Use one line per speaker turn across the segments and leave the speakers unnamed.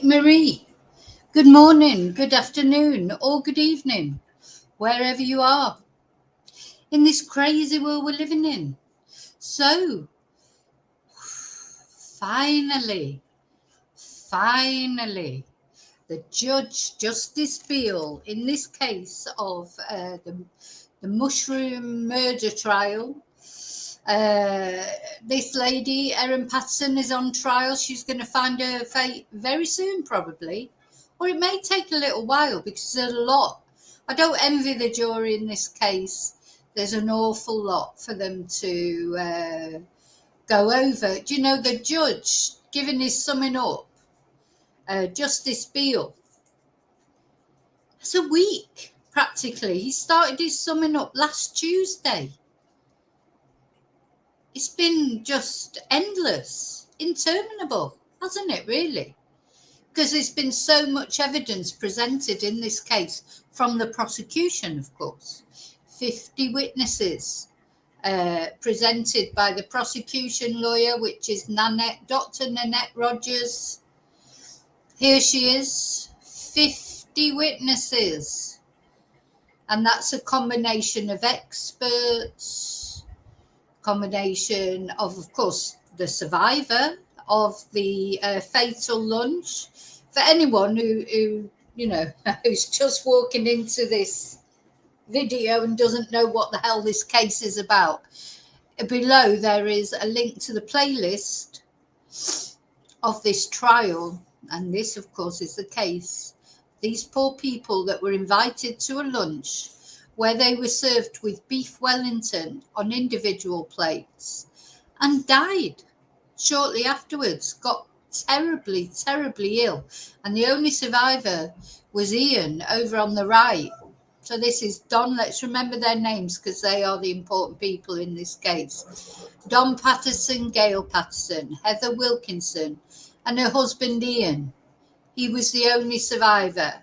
Marie, good morning, good afternoon, or good evening, wherever you are in this crazy world we're living in. So, finally, the judge, Justice Beale, in this case of the mushroom murder trial, this lady, Erin Patterson, is on trial. She's going to find her fate very soon, probably. Or it may take a little while because there's a lot. I don't envy the jury in this case. There's an awful lot for them to go over. Do you know the judge, giving his summing up, Justice Beale, it's a week practically. He started his summing up last Tuesday. It's been just endless, interminable, hasn't it, really? Because there's been so much evidence presented in this case from the prosecution, of course. 50 witnesses presented by the prosecution lawyer, which is Dr. Nanette Rogers. Here she is, 50 witnesses. And that's a combination of experts, combination of course, the survivor of the fatal lunch. For anyone who who's just walking into this video and doesn't know what the hell this case is about, below there is a link to the playlist of this trial. And this, of course, is the case. These poor people that were invited to a lunch where they were served with beef Wellington on individual plates and died shortly afterwards, got terribly, terribly ill. And the only survivor was Ian over on the right. So this is Don. Let's remember their names because they are the important people in this case. Don Patterson, Gail Patterson, Heather Wilkinson, and her husband Ian. He was the only survivor.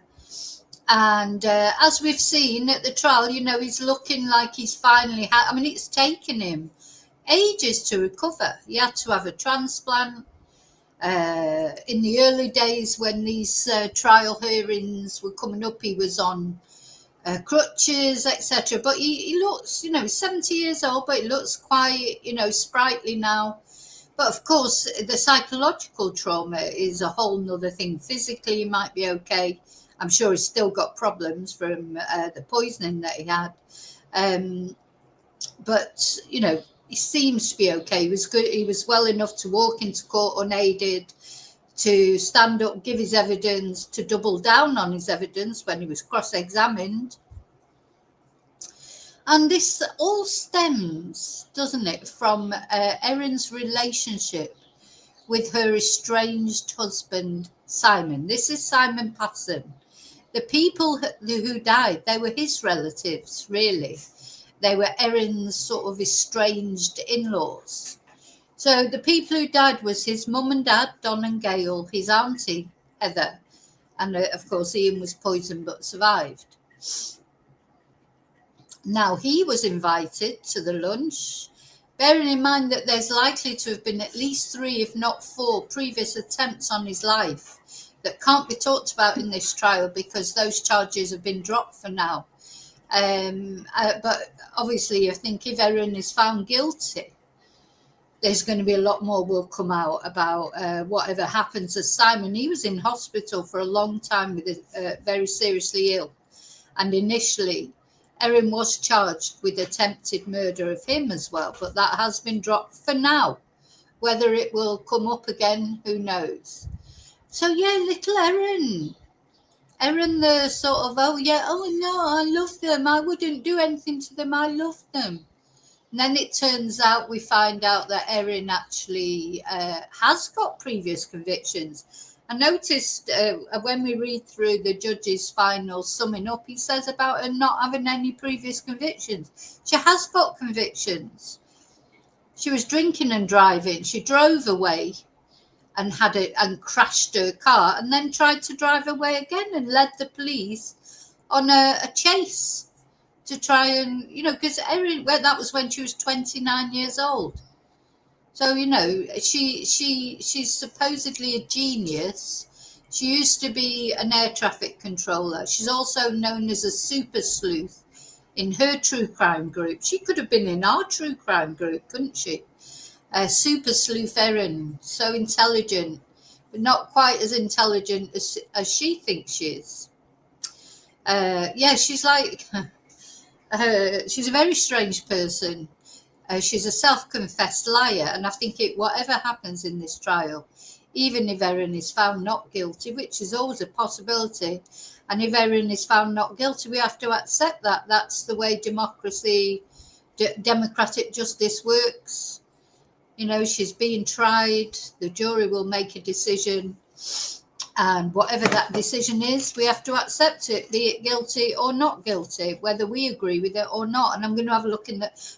And as we've seen at the trial, he's looking like he's finally it's taken him ages to recover. He had to have a transplant. In the early days when these trial hearings were coming up, he was on crutches, etc. But he looks, he's 70 years old, but he looks quite, sprightly now. But of course, the psychological trauma is a whole nother thing. Physically, he might be okay. I'm sure he's still got problems from the poisoning that he had. But, he seems to be okay. He was good. He was well enough to walk into court unaided, to stand up, give his evidence, to double down on his evidence when he was cross-examined. And this all stems, doesn't it, from Erin's relationship with her estranged husband, Simon. This is Simon Patterson. The people who died, they were his relatives, really. They were Erin's sort of estranged in-laws. So the people who died was his mum and dad, Don and Gail, his auntie, Heather, and of course Ian was poisoned but survived. Now he was invited to the lunch, bearing in mind that there's likely to have been at least 3, if not 4, previous attempts on his life that can't be talked about in this trial because those charges have been dropped for now. But obviously, I think if Erin is found guilty, there's going to be a lot more will come out about whatever happened to Simon. He was in hospital for a long time with very seriously ill. And initially, Erin was charged with attempted murder of him as well. But that has been dropped for now. Whether it will come up again, who knows? So, yeah, little Erin. Erin, the sort of, oh no, I love them. I wouldn't do anything to them. I love them. And then it turns out, we find out that Erin actually has got previous convictions. I noticed when we read through the judge's final summing up, he says about her not having any previous convictions. She has got convictions. She was drinking and driving. She drove away and and crashed her car and then tried to drive away again and led the police on a chase to try and, because Erin, that was when she was 29 years old. So, she's supposedly a genius. She used to be an air traffic controller. She's also known as a super sleuth in her true crime group. She could have been in our true crime group, couldn't she? Super sleuth Erin, so intelligent, but not quite as intelligent as she thinks she is. Yeah, she's like, she's a very strange person. She's a self-confessed liar, and I think whatever happens in this trial, even if Erin is found not guilty, which is always a possibility, and if Erin is found not guilty, we have to accept that. That's the way democratic justice works. You know, she's being tried, the jury will make a decision, and whatever that decision is, we have to accept it, be it guilty or not guilty, whether we agree with it or not. And I'm going to have a look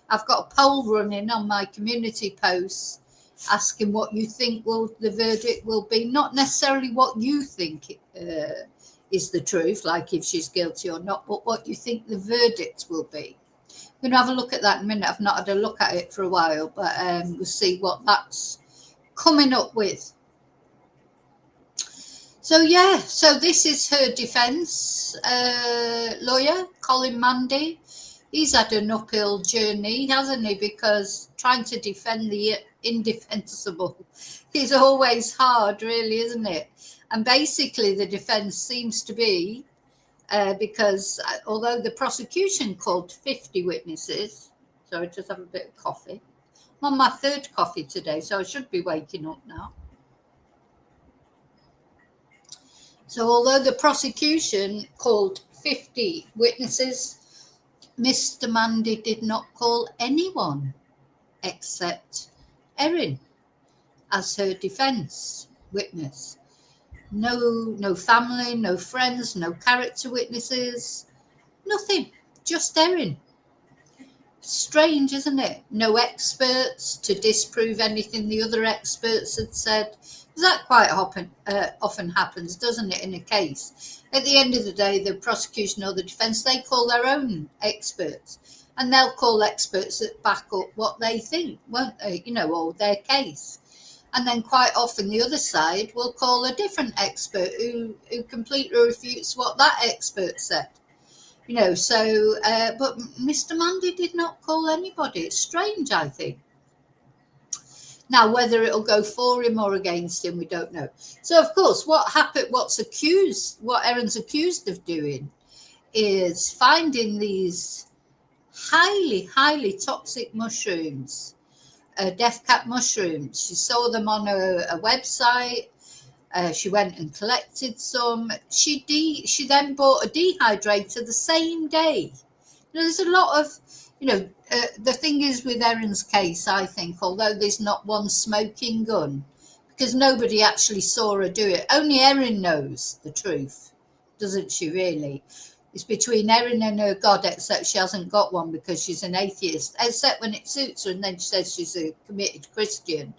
I've got a poll running on my community posts asking what you think the verdict will be, not necessarily what you think is the truth, like if she's guilty or not, but what you think the verdict will be. I'm going to have a look at that in a minute. I've not had a look at it for a while, but we'll see what that's coming up with. So, yeah, so this is her defence lawyer, Colin Mandy. He's had an uphill journey, hasn't he? Because trying to defend the indefensible is always hard, really, isn't it? And basically the defence seems to be, because although the prosecution called 50 witnesses, so I just have a bit of coffee. I'm on my third coffee today, so I should be waking up now. So although the prosecution called 50 witnesses, Mr. Mandy did not call anyone except Erin as her defence witness. No family, no friends, no character witnesses, nothing, just Erin. Strange, isn't it? No experts to disprove anything the other experts had said. That quite often happens, doesn't it, in a case? At the end of the day, the prosecution or the defence, they call their own experts, and they'll call experts that back up what they think, won't they? You know, or their case. And then quite often the other side will call a different expert who completely refutes what that expert said. You know, so, but Mr. Mandy did not call anybody. It's strange, I think. Now, whether it'll go for him or against him, we don't know. So, of course, what Erin's accused of doing is finding these highly, highly toxic mushrooms, death cap mushrooms. She saw them on a website. She went and collected some. She then bought a dehydrator the same day. You know, there's a lot of, the thing is with Erin's case, I think, although there's not one smoking gun, because nobody actually saw her do it. Only Erin knows the truth, doesn't she, really? It's between Erin and her God, except she hasn't got one because she's an atheist, except when it suits her, and then she says she's a committed Christian.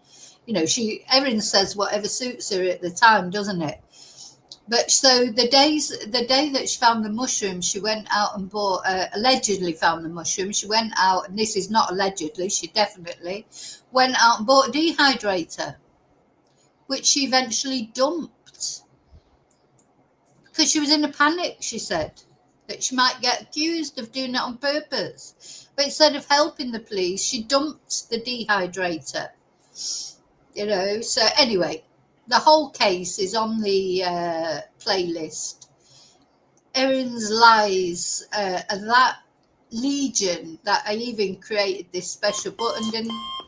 You know, Erin says whatever suits her at the time, doesn't it? But so the day that she found the mushrooms, she went out and bought, allegedly found the mushrooms. She went out, and this is not allegedly, she definitely went out and bought a dehydrator, which she eventually dumped because she was in a panic, she said, that she might get accused of doing it on purpose. But instead of helping the police, she dumped the dehydrator. You know, so anyway, the whole case is on the playlist. Erin's lies are that legion that I even created this special button, didn't I?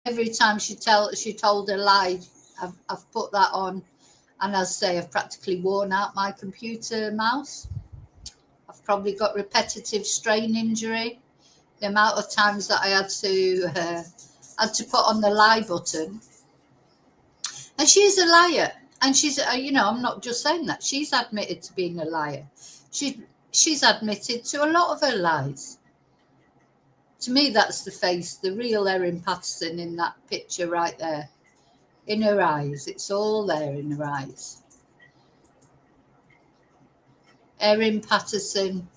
Every time she told a lie, I've put that on, and as I say, I've practically worn out my computer mouse. I've probably got repetitive strain injury. The amount of times that I had to put on the lie button, and she's a liar, and she's I'm not just saying that, she's admitted to being a liar. She's admitted to a lot of her lies. To me, that's the real Erin Patterson in that picture right there. In her eyes, it's all there in her eyes. Erin Patterson.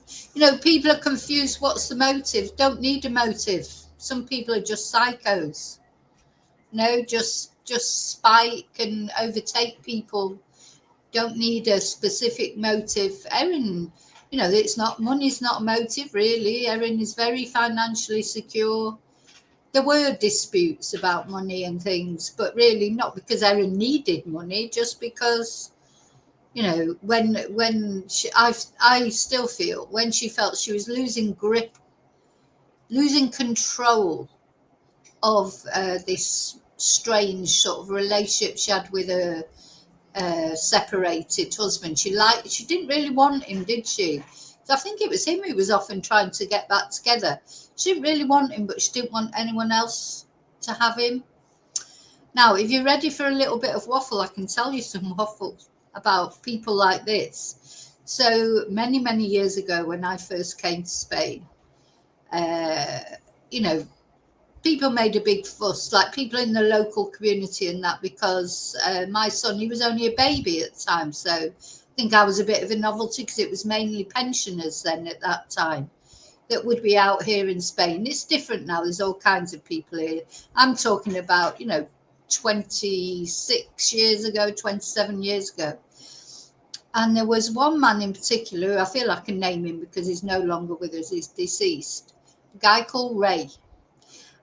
People are confused. What's the motive? Don't need a motive. Some people are just psychos. Just spike and overtake people. Don't need a specific motive. Erin, it's not, money's not a motive really. Erin is very financially secure. There were disputes about money and things, but really not because Erin needed money, just because, I still feel when she felt she was losing grip, losing control of this strange sort of relationship she had with her separated husband. She didn't really want him, did she? So I think it was him who was often trying to get back together. She didn't really want him, but she didn't want anyone else to have him. Now, if you're ready for a little bit of waffle, I can tell you some waffle about people like this. So many, many years ago when I first came to Spain, people made a big fuss, like people in the local community and that, because my son, he was only a baby at the time. So I think I was a bit of a novelty because it was mainly pensioners then at that time that would be out here in Spain. It's different now. There's all kinds of people here. I'm talking about, 26 years ago, 27 years ago. And there was one man in particular, who I feel I can name him because he's no longer with us, he's deceased, a guy called Ray.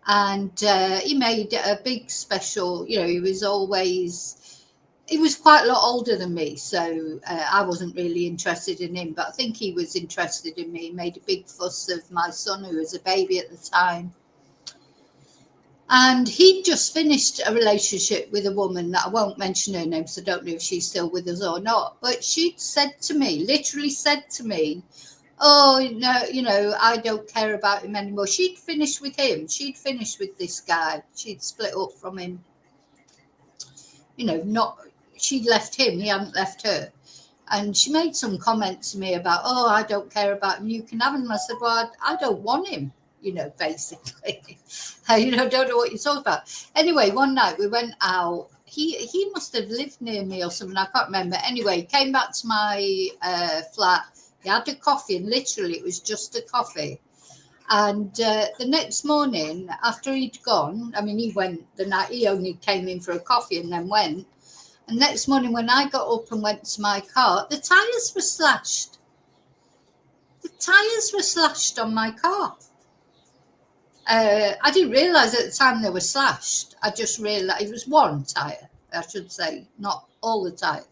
And he made a big special, he was quite a lot older than me. So I wasn't really interested in him, but I think he was interested in me. He made a big fuss of my son, who was a baby at the time. And he'd just finished a relationship with a woman that I won't mention her name, so I don't know if she's still with us or not. But she'd said to me, literally said to me, oh, no, I don't care about him anymore. She'd finished with him. She'd finished with this guy. She'd split up from him. She'd left him. He hadn't left her. And she made some comment to me about, oh, I don't care about him. You can have him. I said, well, I don't want him, basically. Don't know what you're talking about. Anyway, one night we went out. He must have lived near me or something. I can't remember. Anyway, he came back to my flat. He had a coffee, and literally it was just a coffee. And the next morning, after he'd gone, he went the night, he only came in for a coffee and then went. And next morning when I got up and went to my car, the tyres were slashed. The tyres were slashed on my car. I didn't realise at the time they were slashed. I just realised it was one tyre, I should say, not all the tyres.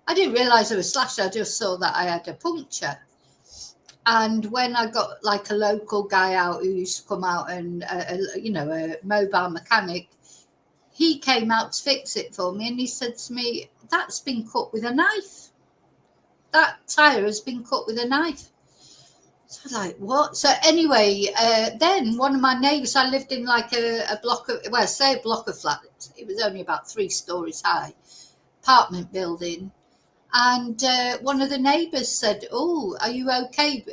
I didn't realise they were slashed. I just saw that I had a puncture. And when I got like a local guy out who used to come out and, a mobile mechanic, he came out to fix it for me. And he said to me, that's been cut with a knife. That tyre has been cut with a knife. So I was like, what? So anyway, then one of my neighbours, I lived in like a block of, well, say a block of flats. It was only about 3 stories high, apartment building. And one of the neighbours said, oh, are you okay?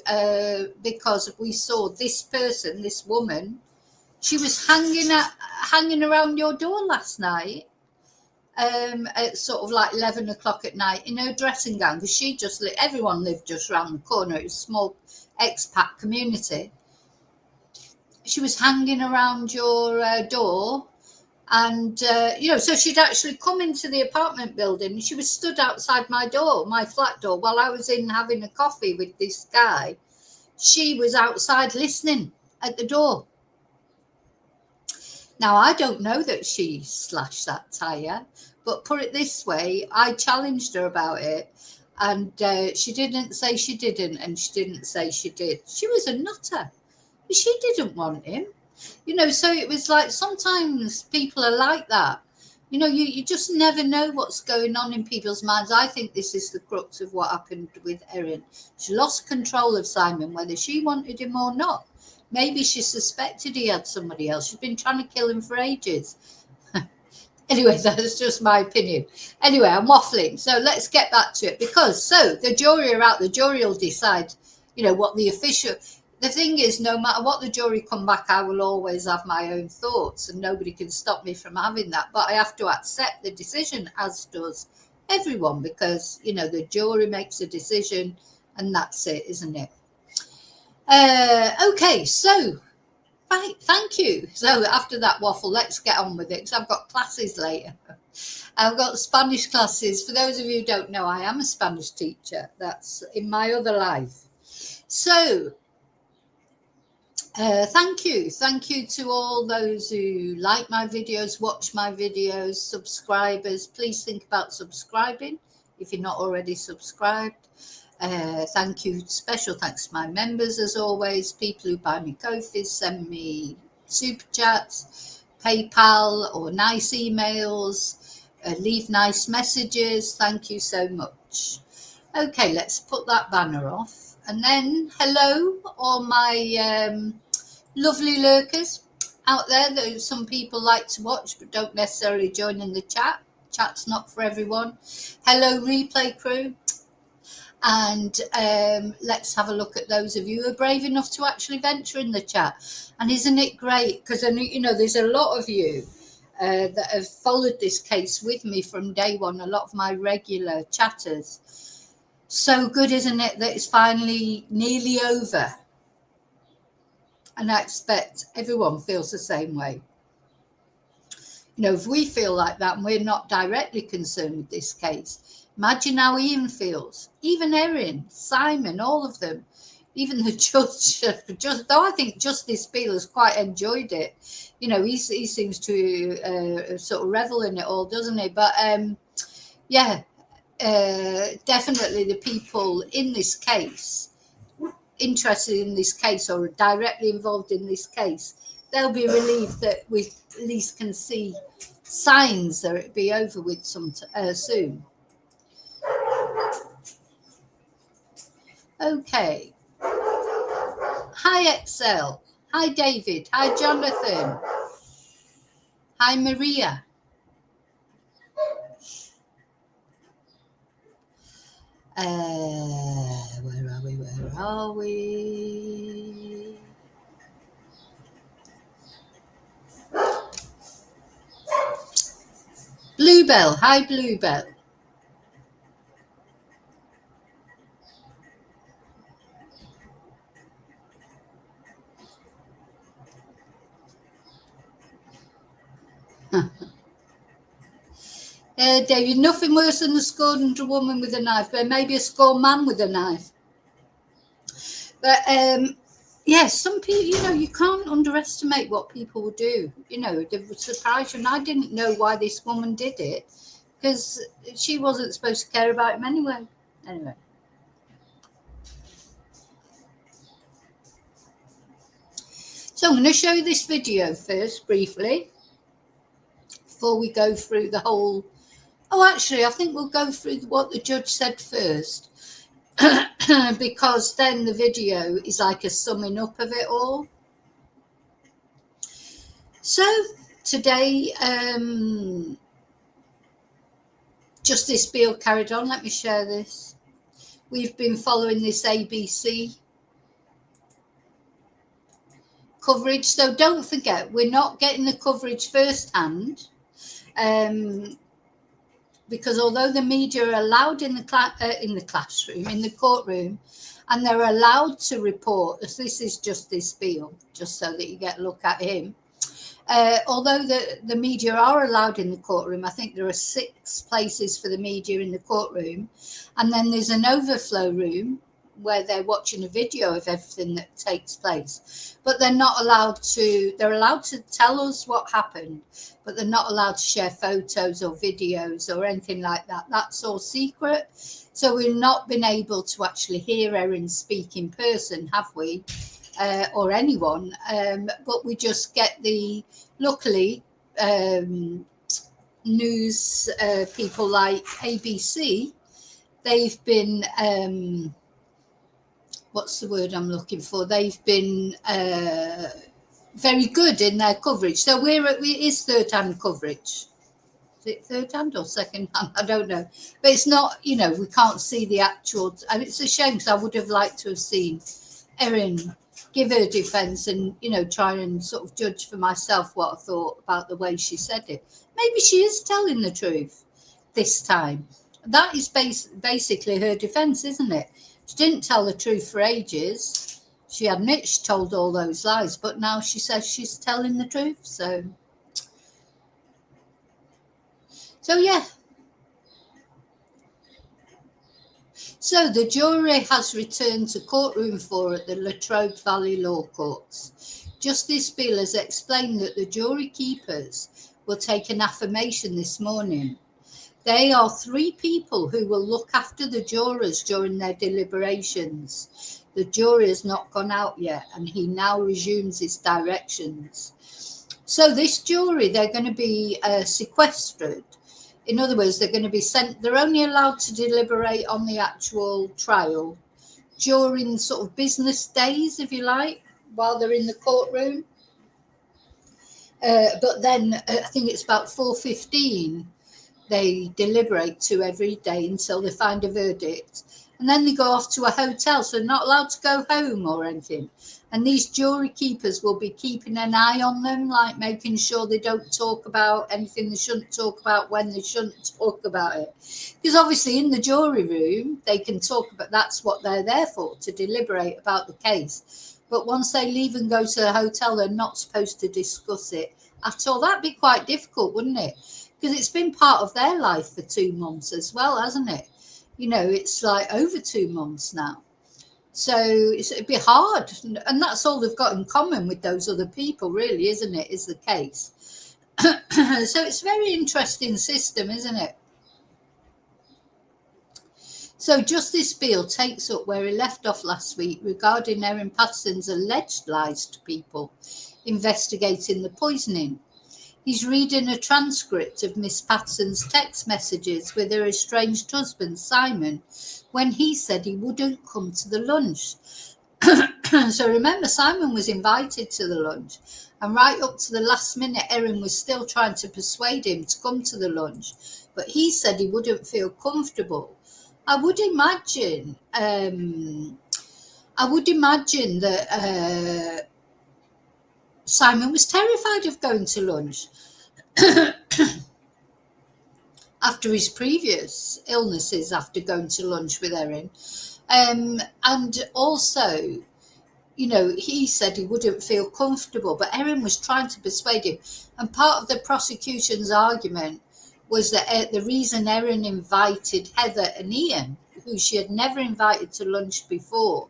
Because we saw this person, this woman, she was hanging around your door last night at sort of like 11 o'clock at night in her dressing gown, because she just everyone lived just around the corner. It was a small expat community. She was hanging around your door. And, so she'd actually come into the apartment building and she was stood outside my door, my flat door, while I was in having a coffee with this guy. She was outside listening at the door. Now, I don't know that she slashed that tyre, but put it this way, I challenged her about it. And she didn't say she didn't, and she didn't say she did. She was a nutter. She didn't want him. So it was like sometimes people are like that. You just never know what's going on in people's minds. I think this is the crux of what happened with Erin. She lost control of Simon, whether she wanted him or not. Maybe she suspected he had somebody else. She's been trying to kill him for ages. Anyway, that's just my opinion. Anyway, I'm waffling. So let's get back to it. The jury are out. The jury will decide, what the official... The thing is, no matter what the jury come back, I will always have my own thoughts, and nobody can stop me from having that. But I have to accept the decision, as does everyone, because, the jury makes a decision And that's it, isn't it? Okay, so right, thank you. So after that waffle, let's get on with it, because I've got classes later. I've got Spanish classes. For those of you who don't know, I am a Spanish teacher. That's in my other life. So thank you. Thank you to all those who like my videos, watch my videos, subscribers. Please think about subscribing if you're not already subscribed. Thank you. Special thanks to my members, as always. People who buy me coffees, send me super chats, PayPal, or nice emails, leave nice messages. Thank you so much. Okay, let's put that banner off. And then, hello, all my lovely lurkers out there that some people like to watch but don't necessarily join in the chat. Chat's not for everyone. Hello, replay crew. And let's have a look at those of you who are brave enough to actually venture in the chat. And isn't it great? Because, you know, there's a lot of you that have followed this case with me from day one, a lot of my regular chatters. So good, isn't it, that it's finally nearly over? And I expect everyone feels the same way. You know, if we feel like that and we're not directly concerned with this case, imagine how Ian feels. Even Erin, Simon, all of them. Even the judge, though I think Justice Beale has quite enjoyed it. You know, he seems to sort of revel in it all, doesn't he? But yeah, definitely the people in this case, interested in this case or directly involved in this case, they'll be relieved that we at least can see signs that it'll be over with soon. Okay. Hi, Excel. Hi, David. Hi, Jonathan. Hi, Maria. Where are we? Where are we? Bluebell. Hi, Bluebell. David, nothing worse than a scorned woman with a knife, but maybe a scorned man with a knife. But yes, some people, you know, you can't underestimate what people will do. You know, they were surprised, and I didn't know why this woman did it, because she wasn't supposed to care about him anyway. Anyway. So I'm going to show you this video first, briefly, before we go through the whole... Oh, actually, I think we'll go through what the judge said first, because then the video is like a summing up of it all. So today, Justice Beale carried on. Let me share this. We've been following this ABC coverage. So don't forget, we're not getting the coverage firsthand. Because although the media are allowed in the classroom, in the courtroom, and they're allowed to report, as this is Justice Beale, just so that you get a look at him. Although the media are allowed in the courtroom, I think there are 6 places for the media in the courtroom, and then there's an overflow room where they're watching a video of everything that takes place. But they're not allowed to, they're allowed to tell us what happened, but they're not allowed to share photos or videos or anything like that. That's all secret. So we've not been able to actually hear Erin speak in person, have we? Or anyone, but we just get the, luckily, news people like ABC, they've been, what's the word I'm looking for? They've been very good in their coverage. So it is third-hand coverage. Is it third-hand or second-hand? I don't know. But it's not, you know, we can't see the actual, and it's a shame because I would have liked to have seen Erin give her defence and, you know, try and sort of judge for myself what I thought about the way she said it. Maybe she is telling the truth this time. That is basically her defence, isn't it? She didn't tell the truth for ages. She admits she told all those lies, but now she says she's telling the truth. So yeah. So the jury has returned to courtroom 4 at the Latrobe Valley Law Courts. Justice Beale has explained that the jury keepers will take an affirmation this morning. They are 3 people who will look after the jurors during their deliberations. The jury has not gone out yet, and he now resumes his directions. So this jury, they're going to be sequestered. In other words, they're going to be sent, they're only allowed to deliberate on the actual trial during sort of business days, if you like, while they're in the courtroom. But then I think it's about 4:15, they deliberate to every day until they find a verdict. And then they go off to a hotel, so they're not allowed to go home or anything. And these jury keepers will be keeping an eye on them, like making sure they don't talk about anything they shouldn't talk about when they shouldn't talk about it. Because obviously in the jury room, they can talk about, that's what they're there for, to deliberate about the case. But once they leave and go to the hotel, they're not supposed to discuss it at all. That'd be quite difficult, wouldn't it? Because it's been part of their life for 2 months as well, hasn't it? You know, it's like over 2 months now. So it'd be hard. And that's all they've got in common with those other people, really, isn't it, is the case. So it's a very interesting system, isn't it? So Justice Beale takes up where he left off last week regarding Erin Patterson's alleged lies to people investigating the poisoning. He's reading a transcript of Miss Patterson's text messages with her estranged husband, Simon, when he said he wouldn't come to the lunch. So remember, Simon was invited to the lunch, and right up to the last minute, Erin was still trying to persuade him to come to the lunch, but he said he wouldn't feel comfortable. I would imagine that Simon was terrified of going to lunch after his previous illnesses after going to lunch with Erin. And also, you know, he said he wouldn't feel comfortable, but Erin was trying to persuade him. And part of the prosecution's argument was that the reason Erin invited Heather and Ian, who she had never invited to lunch before,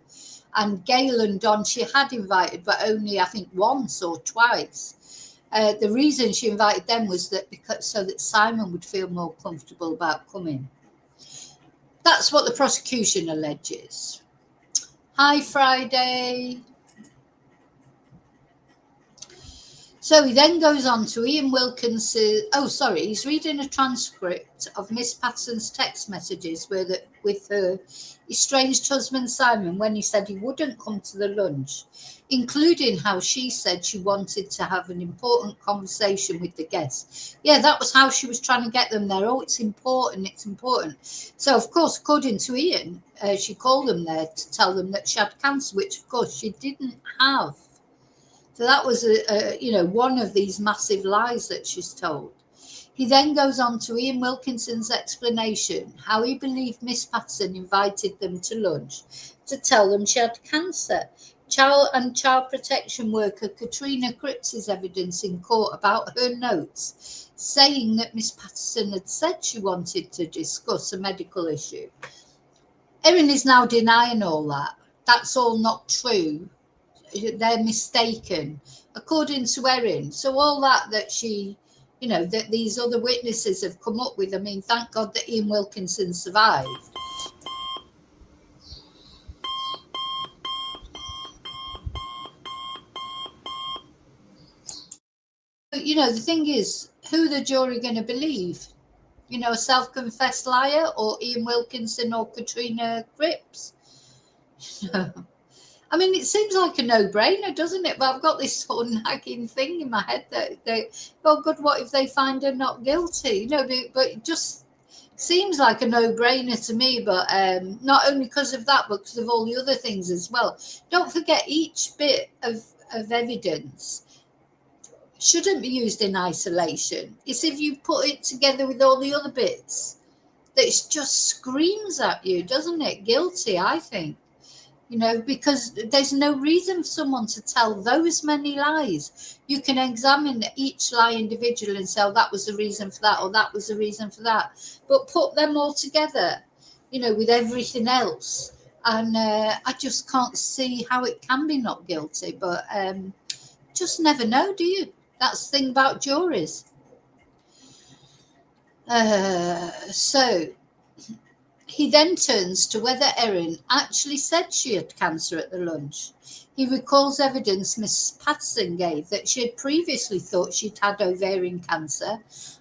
and Gail and Don she had invited, but only I think once or twice. The reason she invited them was that so that Simon would feel more comfortable about coming. That's what the prosecution alleges. Hi, Friday. So he then goes on to Ian Wilkins's. He's reading a transcript of Miss Patterson's text messages with her estranged husband Simon when he said he wouldn't come to the lunch, including how she said she wanted to have an important conversation with the guests. Yeah, that was how she was trying to get them there. Oh, it's important, it's important. So, of course, according to Ian, she called them there to tell them that she had cancer, which, of course, she didn't have. So that was, one of these massive lies that she's told. He then goes on to Ian Wilkinson's explanation, how he believed Miss Patterson invited them to lunch to tell them she had cancer. Child protection worker Katrina Cripps' evidence in court about her notes, saying that Miss Patterson had said she wanted to discuss a medical issue. Erin is now denying all that. That's all not true. They're mistaken, according to Erin. So all that she, that these other witnesses have come up with, I mean, thank God that Ian Wilkinson survived. But, the thing is, who the jury going to believe? A self-confessed liar, or Ian Wilkinson, or Katrina Cripps? I mean, it seems like a no-brainer, doesn't it? But I've got this sort of nagging thing in my head that oh, good, what if they find her not guilty? But it just seems like a no-brainer to me. But not only because of that, but because of all the other things as well. Don't forget, each bit of evidence shouldn't be used in isolation. It's if you put it together with all the other bits that just screams at you, doesn't it? Guilty, I think. Because there's no reason for someone to tell those many lies. You can examine each lie individually and say, oh, that was the reason for that, or that was the reason for that. But put them all together, with everything else. And I just can't see how it can be not guilty. But just never know, do you? That's the thing about juries. So he then turns to whether Erin actually said she had cancer at the lunch. He recalls evidence Miss Patterson gave that she had previously thought she'd had ovarian cancer,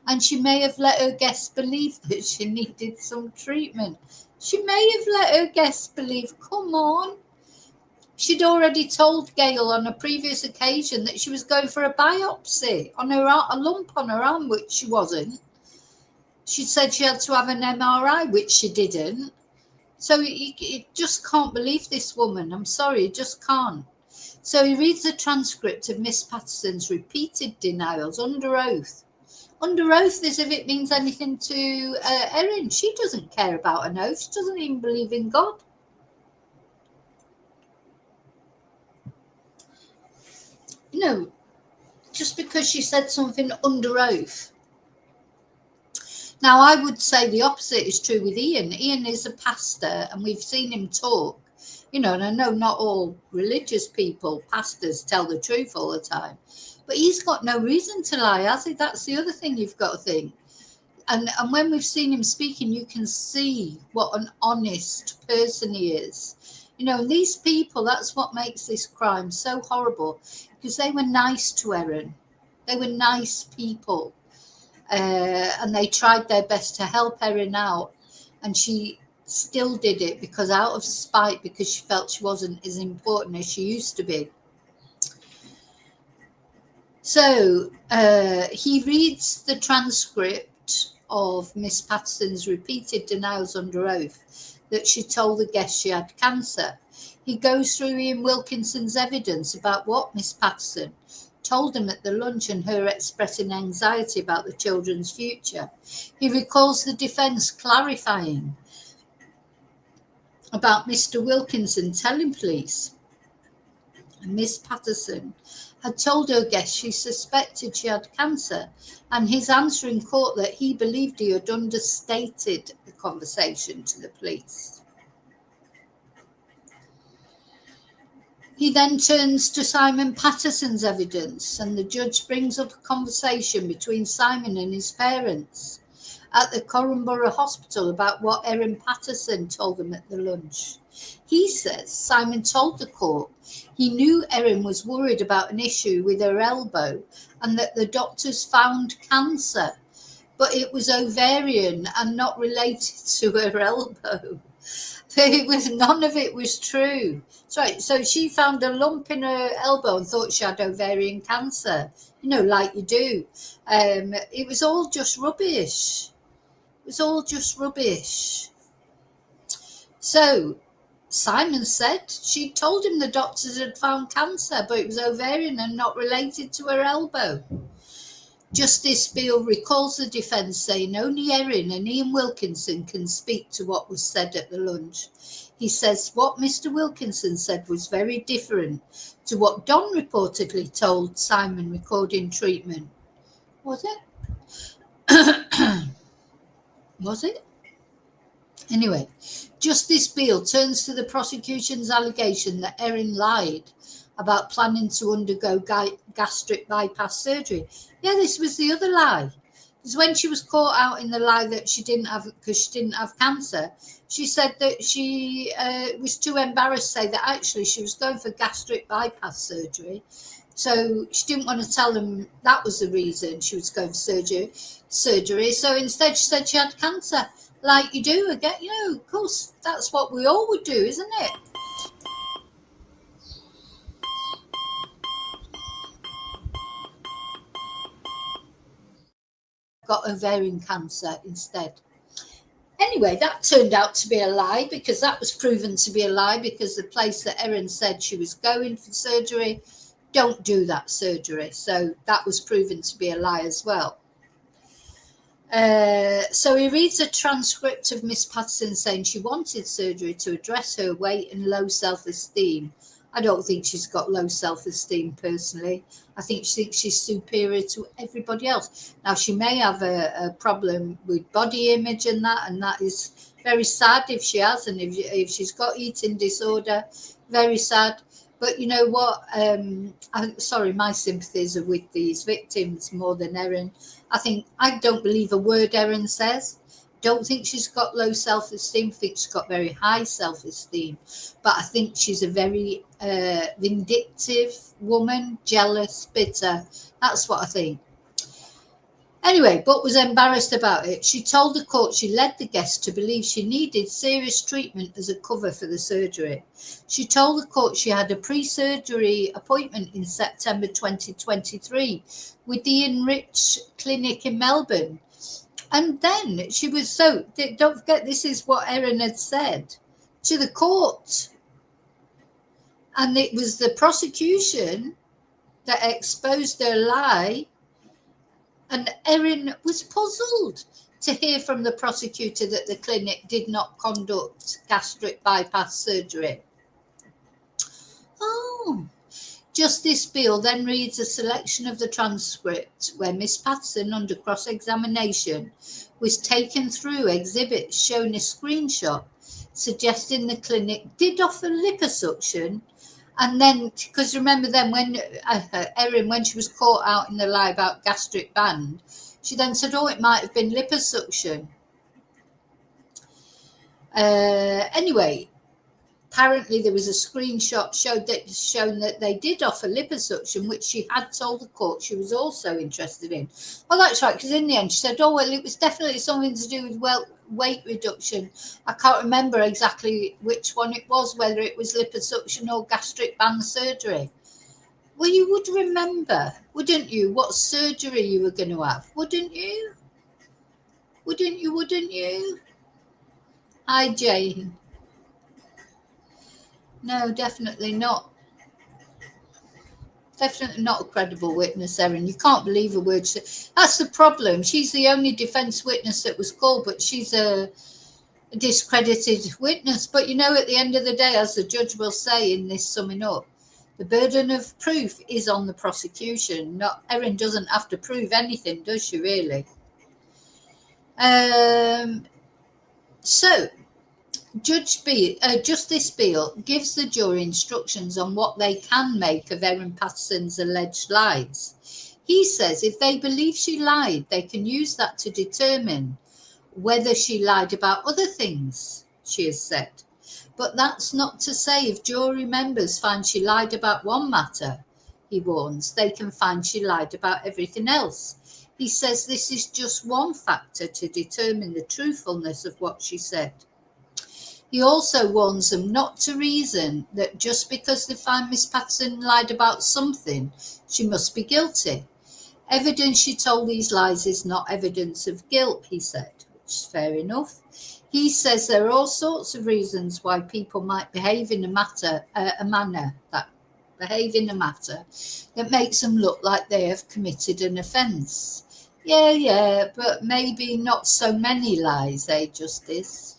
and she may have let her guests believe that she needed some treatment. She may have let her guests believe, come on. She'd already told Gail on a previous occasion that she was going for a biopsy on a lump on her arm, which she wasn't. She said she had to have an MRI, which she didn't. So you just can't believe this woman. I'm sorry, you just can't. So he reads the transcript of Miss Patterson's repeated denials under oath. Under oath, as if it means anything to Erin. She doesn't care about an oath. She doesn't even believe in God. Just because she said something under oath. Now, I would say the opposite is true with Ian. Ian is a pastor, and we've seen him talk, and I know not all religious people, pastors, tell the truth all the time. But he's got no reason to lie, has he? That's the other thing you've got to think. And when we've seen him speaking, you can see what an honest person he is. And these people, that's what makes this crime so horrible, because they were nice to Erin. They were nice people. And they tried their best to help Erin out, and she still did it because out of spite, because she felt she wasn't as important as she used to be. So he reads the transcript of Miss Patterson's repeated denials under oath that she told the guests she had cancer. He goes through Ian Wilkinson's evidence about what Miss Patterson told him at the lunch and her expressing anxiety about the children's future. He recalls the defence clarifying about Mr. Wilkinson telling police Miss Patterson had told her guests she suspected she had cancer, and his answer in court that he believed he had understated the conversation to the police. He then turns to Simon Patterson's evidence, and the judge brings up a conversation between Simon and his parents at the Corranborough Hospital about what Erin Patterson told them at the lunch. He says Simon told the court he knew Erin was worried about an issue with her elbow and that the doctors found cancer, but it was ovarian and not related to her elbow. None of it was true. Right, so she found a lump in her elbow and thought she had ovarian cancer, like you do. It was all just rubbish. It was all just rubbish. So Simon said she told him the doctors had found cancer, but it was ovarian and not related to her elbow. Justice Beale recalls the defence saying only Erin and Ian Wilkinson can speak to what was said at the lunch. He says what Mr. Wilkinson said was very different to what Don reportedly told Simon recording treatment. Was it? Was it? Anyway, Justice Beale turns to the prosecution's allegation that Erin lied about planning to undergo gastric bypass surgery. Yeah, this was the other lie. Because when she was caught out in the lie that she didn't have, because she didn't have cancer, she said that she was too embarrassed to say that actually she was going for gastric bypass surgery. So she didn't want to tell them that was the reason she was going for surgery. So instead she said she had cancer, like you do again. Of course, that's what we all would do, isn't it? Got ovarian cancer instead. Anyway, that turned out to be a lie, because that was proven to be a lie, because the place that Erin said she was going for surgery don't do that surgery. So that was proven to be a lie as well. So he reads a transcript of Miss Patterson saying she wanted surgery to address her weight and low self-esteem. I don't think she's got low self-esteem personally. I think she thinks she's superior to everybody else. Now, she may have a problem with body image and that is very sad if she has, and if she's got eating disorder, very sad. But you know what? I'm sorry, my sympathies are with these victims more than Erin. I don't believe a word Erin says. Don't think she's got low self-esteem. Think she's got very high self-esteem. But I think she's a very vindictive woman, jealous, bitter. That's what I think. Anyway, but was embarrassed about it. She told the court she led the guest to believe she needed serious treatment as a cover for the surgery. She told the court she had a pre-surgery appointment in September 2023 with the Enrich Clinic in Melbourne. And then she was don't forget, this is what Erin had said to the court. And it was the prosecution that exposed her lie. And Erin was puzzled to hear from the prosecutor that the clinic did not conduct gastric bypass surgery. Oh. Justice Beale then reads a selection of the transcript where Miss Patterson, under cross-examination, was taken through exhibits showing a screenshot suggesting the clinic did offer liposuction. And then, because remember then when Erin, when she was caught out in the lie about gastric band, she then said, oh, it might have been liposuction. Anyway, apparently there was a screenshot shown that they did offer liposuction, which she had told the court she was also interested in. Well, that's right, because in the end she said, oh, well, it was definitely something to do with weight reduction. I can't remember exactly which one it was, whether it was liposuction or gastric band surgery. Well, you would remember, wouldn't you, what surgery you were going to have? Wouldn't you? Wouldn't you? Hi, Jane. No, definitely not. Definitely not a credible witness, Erin. You can't believe a word. That's the problem. She's the only defence witness that was called, but she's a discredited witness. But, you know, at the end of the day, as the judge will say in this summing up, the burden of proof is on the prosecution. Erin doesn't have to prove anything, does she, really? So, Justice Beale gives the jury instructions on what they can make of Erin Patterson's alleged lies. He says if they believe she lied, they can use that to determine whether she lied about other things, she has said. But that's not to say if jury members find she lied about one matter, he warns, they can find she lied about everything else. He says this is just one factor to determine the truthfulness of what she said. He also warns them not to reason that just because they find Miss Patterson lied about something, she must be guilty. Evidence she told these lies is not evidence of guilt, he said, which is fair enough. He says there are all sorts of reasons why people might behave in a manner that makes them look like they have committed an offence. Yeah, but maybe not so many lies, Justice?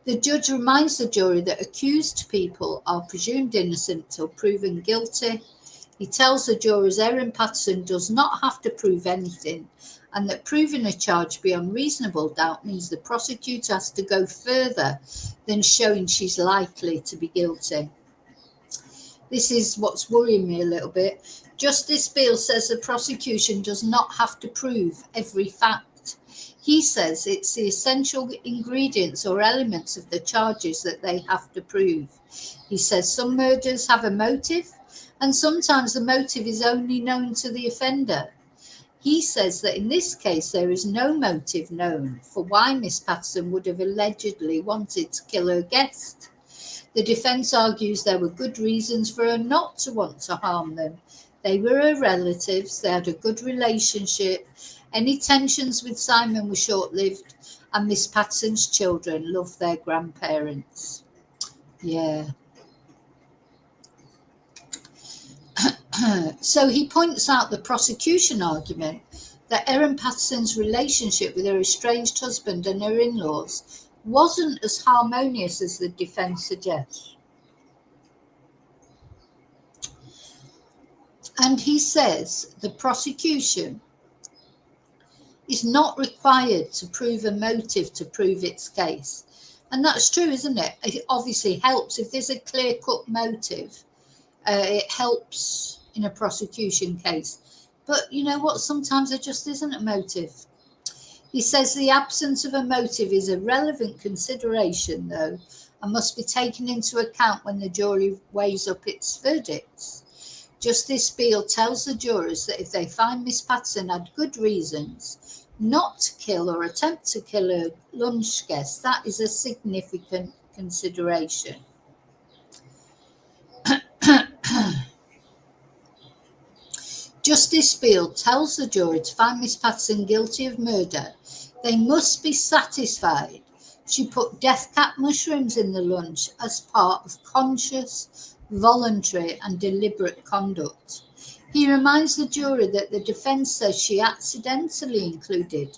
The judge reminds the jury that accused people are presumed innocent till proven guilty. He tells the jurors Erin Patterson does not have to prove anything, and that proving a charge beyond reasonable doubt means the prosecutor has to go further than showing she's likely to be guilty. This is what's worrying me a little bit. Justice Beale says the prosecution does not have to prove every fact. He says it's the essential ingredients or elements of the charges that they have to prove. He says some murders have a motive, and sometimes the motive is only known to the offender. He says that in this case, there is no motive known for why Miss Patterson would have allegedly wanted to kill her guest. The defence argues there were good reasons for her not to want to harm them. They were her relatives, they had a good relationship, any tensions with Simon were short-lived, and Miss Patterson's children loved their grandparents. Yeah. So he points out the prosecution argument that Erin Patterson's relationship with her estranged husband and her in-laws wasn't as harmonious as the defence suggests. And he says the prosecution is not required to prove a motive to prove its case. And that's true, isn't it? It obviously helps if there's a clear-cut motive. It helps in a prosecution case. But you know what? Sometimes there just isn't a motive. He says the absence of a motive is a relevant consideration, though, and must be taken into account when the jury weighs up its verdicts. Justice Beale tells the jurors that if they find Miss Patterson had good reasons not to kill or attempt to kill her lunch guest, that is a significant consideration. Justice Beale tells the jury to find Miss Patterson guilty of murder, they must be satisfied she put death cap mushrooms in the lunch as part of conscious, voluntary and deliberate conduct. He reminds the jury that the defence says she accidentally included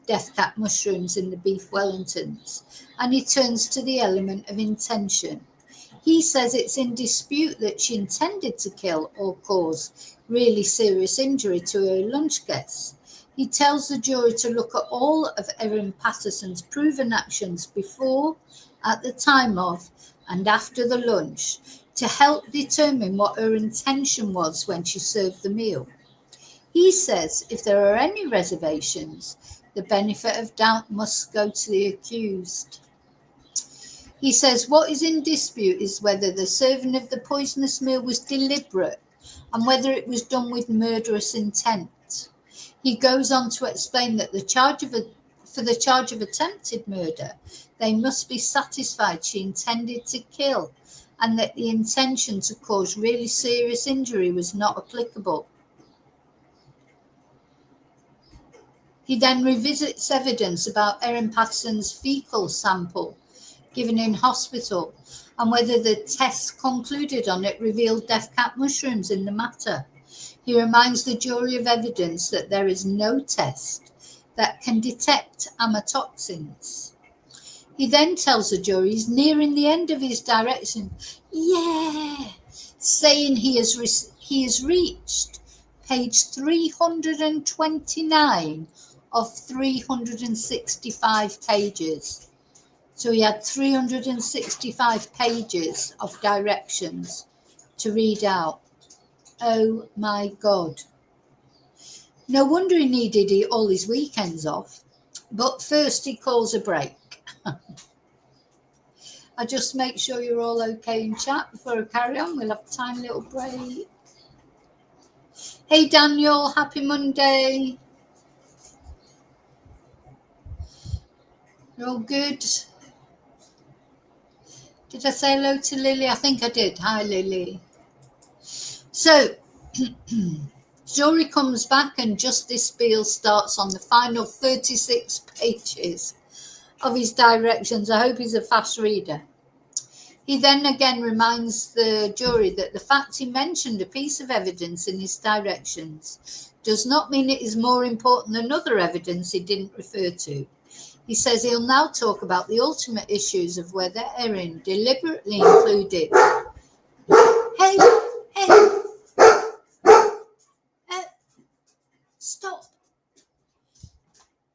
death cap mushrooms in the beef Wellingtons, and he turns to the element of intention. He says it's in dispute that she intended to kill or cause really serious injury to her lunch guests. He tells the jury to look at all of Erin Patterson's proven actions before, at the time of, and after the lunch to help determine what her intention was when she served the meal. He says if there are any reservations, the benefit of doubt must go to the accused. He says what is in dispute is whether the serving of the poisonous meal was deliberate and whether it was done with murderous intent. He goes on to explain that for the charge of attempted murder, they must be satisfied she intended to kill and that the intention to cause really serious injury was not applicable. He then revisits evidence about Erin Patterson's fecal sample given in hospital and whether the tests concluded on it revealed death cap mushrooms in the matter. He reminds the jury of evidence that there is no test that can detect amatoxins. He then tells the jury he's nearing the end of his direction, saying he has reached page 329 of 365 pages. So he had 365 pages of directions to read out. Oh my God. No wonder he needed all his weekends off. But first he calls a break. I just make sure you're all okay in chat before I carry on. We'll have a tiny little break. Hey Daniel, happy Monday. You're all good? Did I say hello to Lily? I think I did. Hi Lily. So, jury comes back and Justice Beale starts on the final 36 pages of his directions. I hope he's a fast reader. He then again reminds the jury that the fact he mentioned a piece of evidence in his directions does not mean it is more important than other evidence he didn't refer to. He says he'll now talk about the ultimate issues of whether Erin deliberately included. Hey, stop.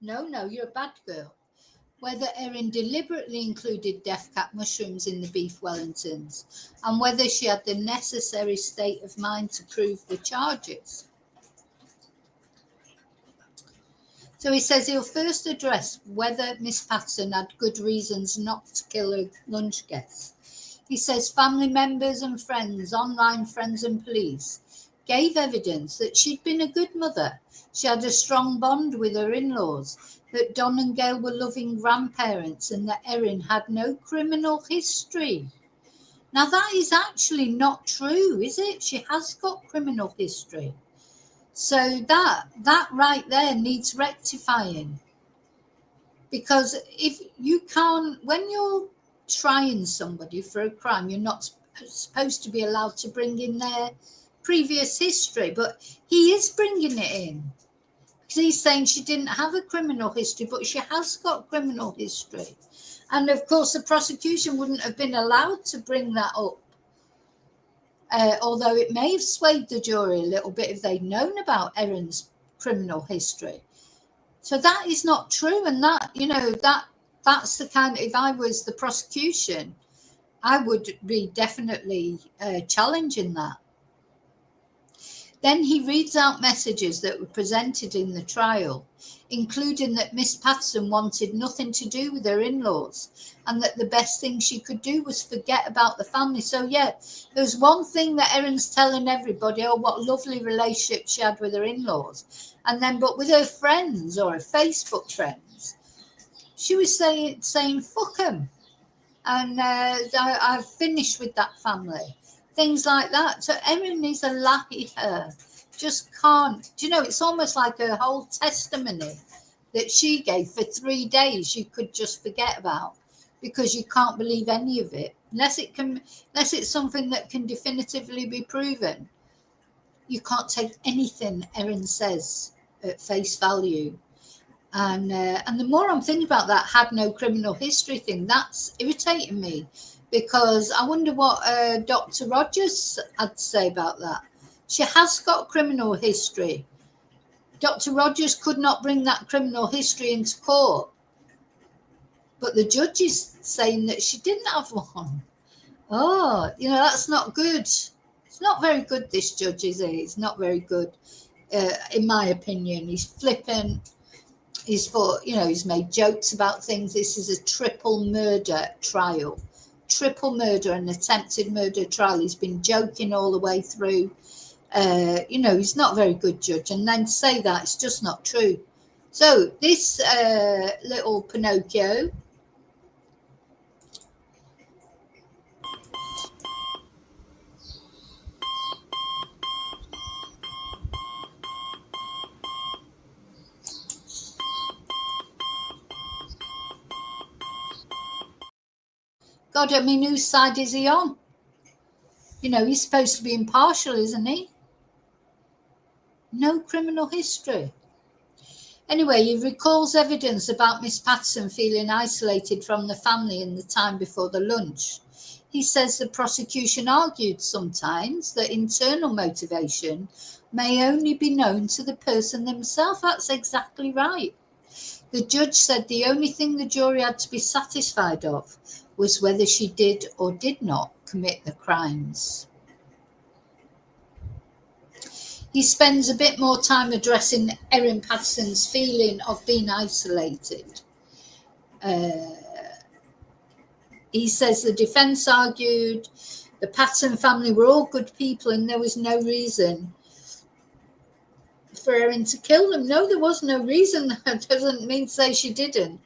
No, you're a bad girl. Whether Erin deliberately included death cap mushrooms in the beef Wellingtons and whether she had the necessary state of mind to prove the charges. So he says he'll first address whether Miss Patterson had good reasons not to kill her lunch guests. He says family members and friends, online friends and police, gave evidence that she'd been a good mother. She had a strong bond with her in-laws, that Don and Gail were loving grandparents and that Erin had no criminal history. Now that is actually not true, is it? She has got criminal history. So that right there needs rectifying. Because if you can't, when you're trying somebody for a crime, you're not supposed to be allowed to bring in their previous history, but he is bringing it in. because he's saying she didn't have a criminal history, but she has got criminal history. And of course, the prosecution wouldn't have been allowed to bring that up. Although it may have swayed the jury a little bit if they'd known about Erin's criminal history. So that is not true. And that, that's the kind of, if I was the prosecution, I would be definitely challenging that. Then he reads out messages that were presented in the trial, including that Miss Patterson wanted nothing to do with her in-laws and that the best thing she could do was forget about the family. So, yeah, there's one thing that Erin's telling everybody, oh, what lovely relationship she had with her in-laws. And then, but with her friends or her Facebook friends, she was saying fuck them. And I've finished with that family. Things like that. So Erin is a liar. Just can't. Do you know, it's almost like her whole testimony that she gave for 3 days you could just forget about because you can't believe any of it. Unless it's something that can definitively be proven. You can't take anything Erin says at face value. And the more I'm thinking about that had no criminal history thing, that's irritating me. Because I wonder what Dr. Rogers had to say about that. She has got criminal history. Dr. Rogers could not bring that criminal history into court. But the judge is saying that she didn't have one. Oh, that's not good. It's not very good, this judge, is he? It's not very good, in my opinion. He's flippant. He's made jokes about things. This is a triple murder trial. Triple murder and attempted murder trial. He's been joking all the way through. He's not a very good judge. And then to say that, it's just not true. So this little Pinocchio, God, I mean, whose side is he on? He's supposed to be impartial, isn't he? No criminal history. Anyway, he recalls evidence about Miss Patterson feeling isolated from the family in the time before the lunch. He says the prosecution argued sometimes that internal motivation may only be known to the person themselves. That's exactly right. The judge said the only thing the jury had to be satisfied of was whether she did or did not commit the crimes. He spends a bit more time addressing Erin Patterson's feeling of being isolated. He says the defence argued the Patterson family were all good people and there was no reason for Erin to kill them. No, there was no reason. That doesn't mean to say she didn't.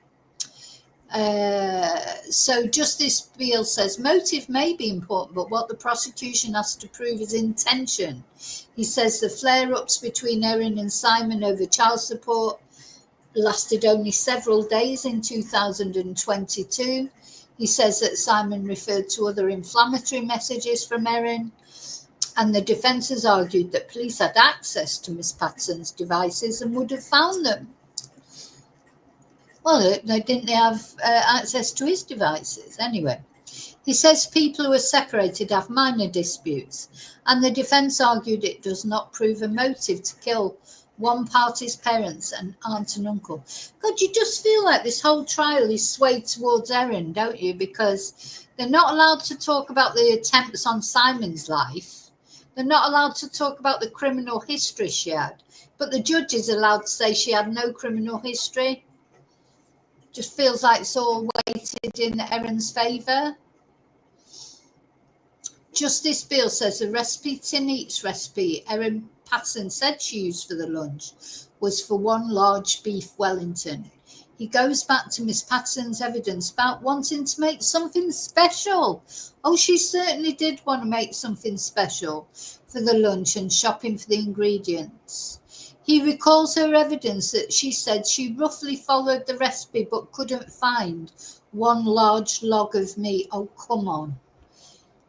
So Justice Beale says motive may be important, but what the prosecution has to prove is intention. He says the flare-ups between Erin and Simon over child support lasted only several days in 2022. He says that Simon referred to other inflammatory messages from Erin, and the defence has argued that police had access to Miss Patterson's devices and would have found them. Well, they didn't have access to his devices anyway. He says people who are separated have minor disputes, and the defence argued it does not prove a motive to kill one party's parents and aunt and uncle. God, you just feel like this whole trial is swayed towards Erin, don't you? Because they're not allowed to talk about the attempts on Simon's life. They're not allowed to talk about the criminal history she had. But the judge is allowed to say she had no criminal history. Just feels like it's all weighted in Erin's favour. Justice Beale says the recipe tin eats recipe Erin Patterson said she used for the lunch was for one large beef Wellington. He goes back to Miss Patterson's evidence about wanting to make something special. Oh, she certainly did want to make something special for the lunch and shopping for the ingredients. He recalls her evidence that she said she roughly followed the recipe but couldn't find one large log of meat. Oh, come on.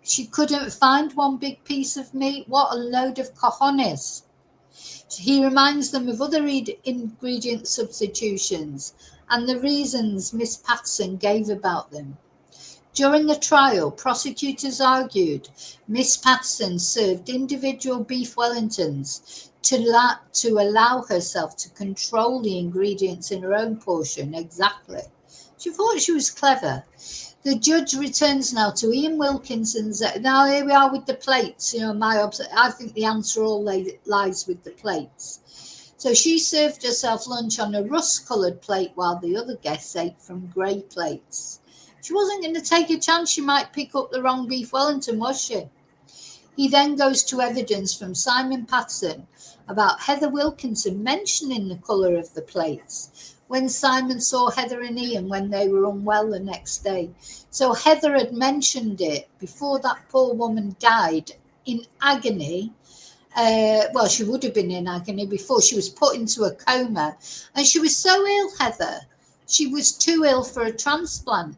She couldn't find one big piece of meat? What a load of cojones. he reminds them of other ingredient substitutions and the reasons Miss Patterson gave about them. During the trial, prosecutors argued Miss Patterson served individual beef Wellingtons to allow herself to control the ingredients in her own portion. Exactly. She thought she was clever. The judge returns now to Ian Wilkinson's. Now here we are with the plates. I think the answer all lies with the plates. So she served herself lunch on a rust-coloured plate while the other guests ate from grey plates. She wasn't going to take a chance she might pick up the wrong beef Wellington, was she? He then goes to evidence from Simon Patterson about Heather Wilkinson mentioning the colour of the plates when Simon saw Heather and Ian when they were unwell the next day. So Heather had mentioned it before that poor woman died in agony. She would have been in agony before she was put into a coma. And she was so ill, Heather. She was too ill for a transplant.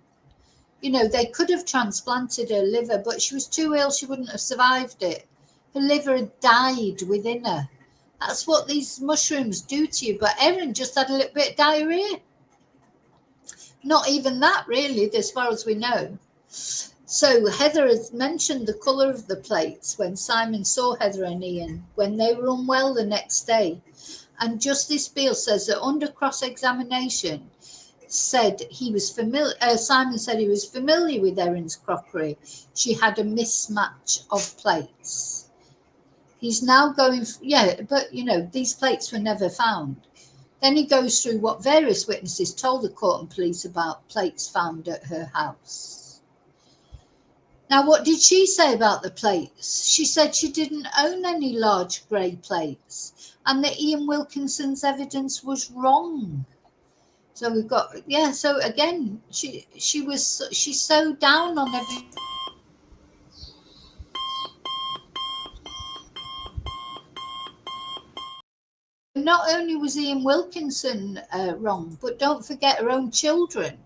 They could have transplanted her liver, but she was too ill. She wouldn't have survived it. Her liver had died within her. That's what these mushrooms do to you. But Erin just had a little bit of diarrhea. Not even that, really, as far as we know. So Heather has mentioned the colour of the plates when Simon saw Heather and Ian when they were unwell the next day. And Justice Beale says that under cross-examination, Simon said he was familiar with Erin's crockery. She had a mismatch of plates. He's now going, these plates were never found. Then he goes through what various witnesses told the court and police about plates found at her house. Now, what did she say about the plates? She said she didn't own any large grey plates and that Ian Wilkinson's evidence was wrong. So we've got, so again, she's so down on everything. Not only was Ian Wilkinson wrong, but don't forget her own children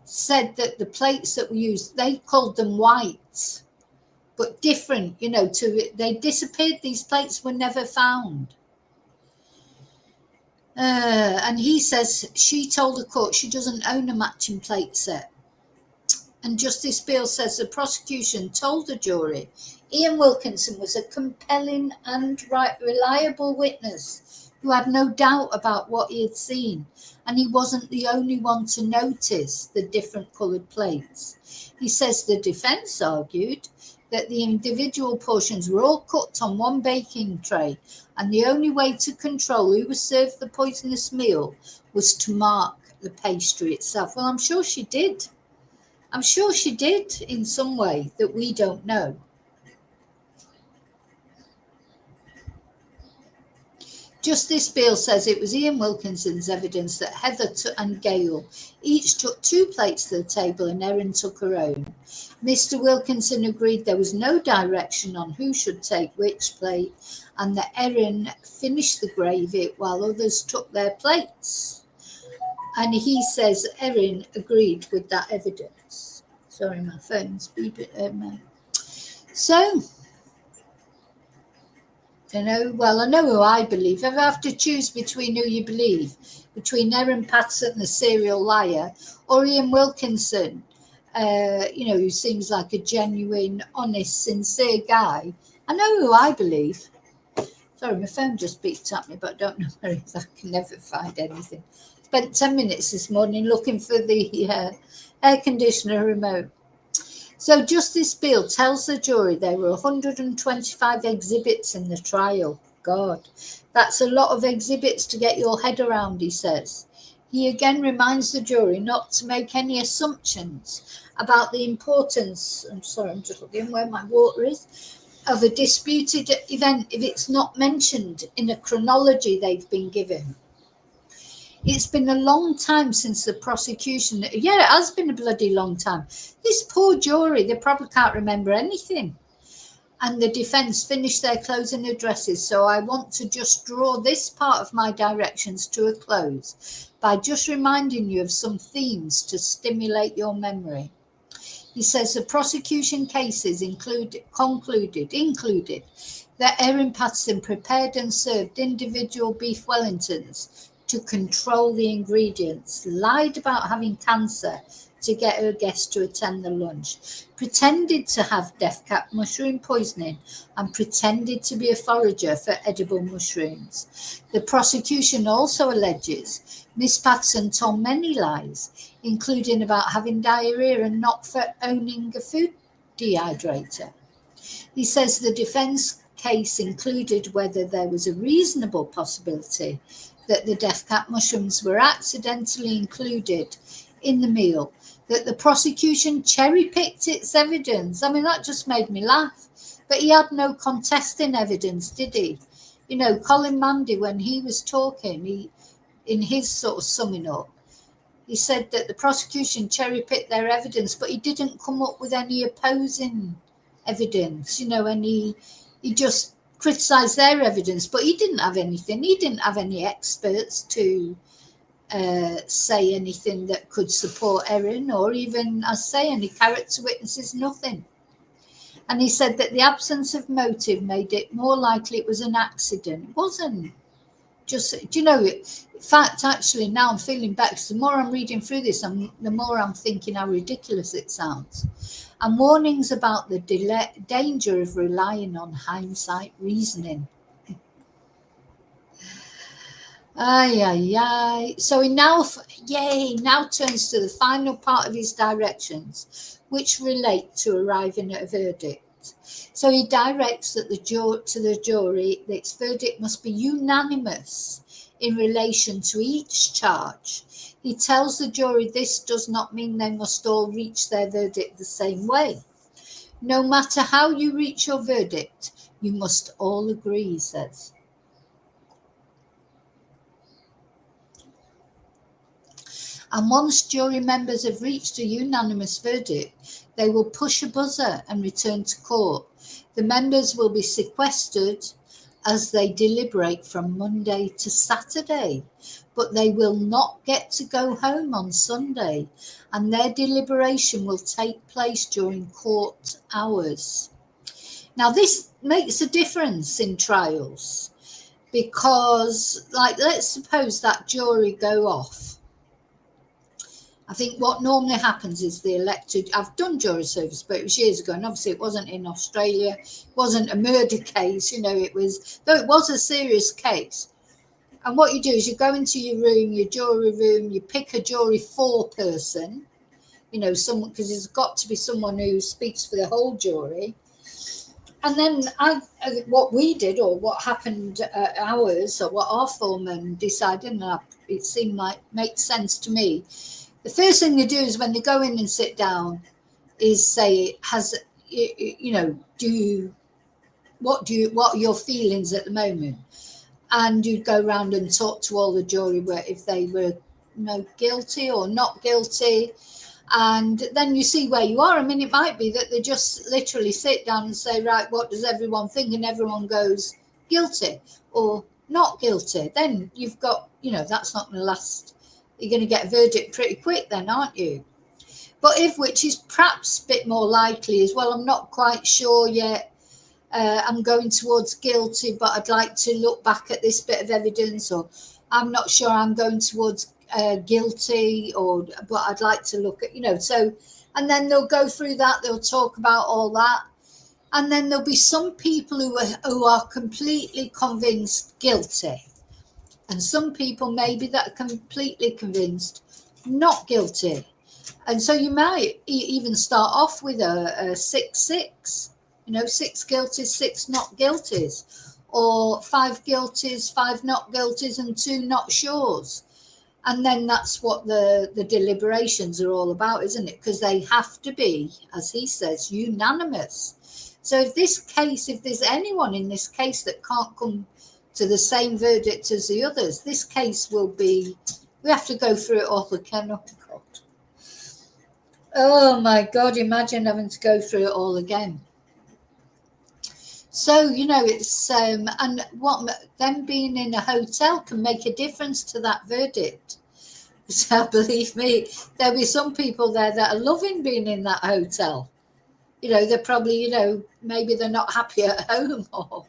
said that the plates that were used, they called them white, but different, they disappeared. These plates were never found. And he says she told the court she doesn't own a matching plate set. And Justice Beale says the prosecution told the jury Ian Wilkinson was a compelling and reliable witness who had no doubt about what he had seen, and he wasn't the only one to notice the different coloured plates. He says the defence argued that the individual portions were all cooked on one baking tray, and the only way to control who was served the poisonous meal was to mark the pastry itself. Well, I'm sure she did. I'm sure she did in some way that we don't know. Justice Beale says it was Ian Wilkinson's evidence that Heather and Gail each took 2 plates to the table and Erin took her own. Mr. Wilkinson agreed there was no direction on who should take which plate and that Erin finished the gravy while others took their plates. And he says Erin agreed with that evidence. Sorry, my phone's beeping. So, I know who I believe. If I have to choose between who you believe, between Erin Patterson, the serial liar, or Ian Wilkinson, who seems like a genuine, honest, sincere guy, I know who I believe. Sorry, my phone just beeped at me, but I don't know where it is. I can never find anything. Spent 10 minutes this morning looking for the air conditioner remote. So Justice Beale tells the jury there were 125 exhibits in the trial. God, that's a lot of exhibits to get your head around, he says. He again reminds the jury not to make any assumptions about the importance, I'm just looking where my water is, of a disputed event if it's not mentioned in a chronology they've been given. It's been a long time since the prosecution. Yeah, it has been a bloody long time. This poor jury, they probably can't remember anything. And the defence finished their closing addresses. So I want to just draw this part of my directions to a close by just reminding you of some themes to stimulate your memory. He says the prosecution cases included that Erin Patterson prepared and served individual beef Wellingtons to control the ingredients, lied about having cancer to get her guests to attend the lunch, pretended to have death cap mushroom poisoning, and pretended to be a forager for edible mushrooms. The prosecution also alleges Miss Patterson told many lies, including about having diarrhea and not for owning a food dehydrator. He says the defence case included whether there was a reasonable possibility that the death cap mushrooms were accidentally included in the meal, that the prosecution cherry-picked its evidence. I mean, that just made me laugh. But he had no contesting evidence, did he? You know, Colin Mandy, when he was talking, in his sort of summing up, he said that the prosecution cherry-picked their evidence, but he didn't come up with any opposing evidence, you know, and he just criticised their evidence, but he didn't have anything. He didn't have any experts to say anything that could support Erin, or even, I say, any character witnesses, nothing. And he said that the absence of motive made it more likely it was an accident. It wasn't. Just, do you know, in fact, actually, now I'm feeling back, because the more I'm reading through this, the more I'm thinking how ridiculous it sounds. And warnings about the danger of relying on hindsight reasoning. So he now turns to the final part of his directions, which relate to arriving at a verdict. So he directs that to the jury that its verdict must be unanimous in relation to each charge. He tells the jury this does not mean they must all reach their verdict the same way. No matter how you reach your verdict, you must all agree, he says. And once jury members have reached a unanimous verdict, they will push a buzzer and return to court. The members will be sequestered as they deliberate from Monday to Saturday, but they will not get to go home on Sunday, and their deliberation will take place during court hours. Now, this makes a difference in trials because, like, let's suppose that jury go off. I think what normally happens is the elected, I've done jury service, but it was years ago, and obviously it wasn't in Australia, it wasn't a murder case, you know, though it was a serious case. And what you do is you go into your room, your jury room, you pick a jury 4 person, you know, someone, because there's got to be someone who speaks for the whole jury. And then what we did, or what happened at ours, or what our foreman decided, and it seemed like makes sense to me. The first thing they do is when they go in and sit down is say, what are your feelings at the moment? And you'd go around and talk to all the jury if they were guilty or not guilty. And then you see where you are. I mean, it might be that they just literally sit down and say, right, what does everyone think? And everyone goes guilty or not guilty. Then you've got, that's not going to last. You're going to get a verdict pretty quick then, aren't you? But which is perhaps a bit more likely as well, I'm not quite sure yet. I'm going towards guilty, but I'd like to look back at this bit of evidence, or I'm not sure, I'm going towards guilty, but I'd like to look at, so, and then they'll go through that, they'll talk about all that. And then there'll be some people who are completely convinced guilty. And some people maybe that are completely convinced not guilty. And so you might even start off with a 6-6, 6 guilties, 6 not guilties, or 5 guilties, 5 not guilties, and 2 not sures. And then that's what the deliberations are all about, isn't it? Because they have to be, as he says, unanimous. So if there's anyone in this case that can't come to the same verdict as the others, this case will be, we have to go through it all again. Oh my God, imagine having to go through it all again. So, it's, and them being in a hotel can make a difference to that verdict. So believe me, there'll be some people there that are loving being in that hotel. they're probably, maybe they're not happy at home, or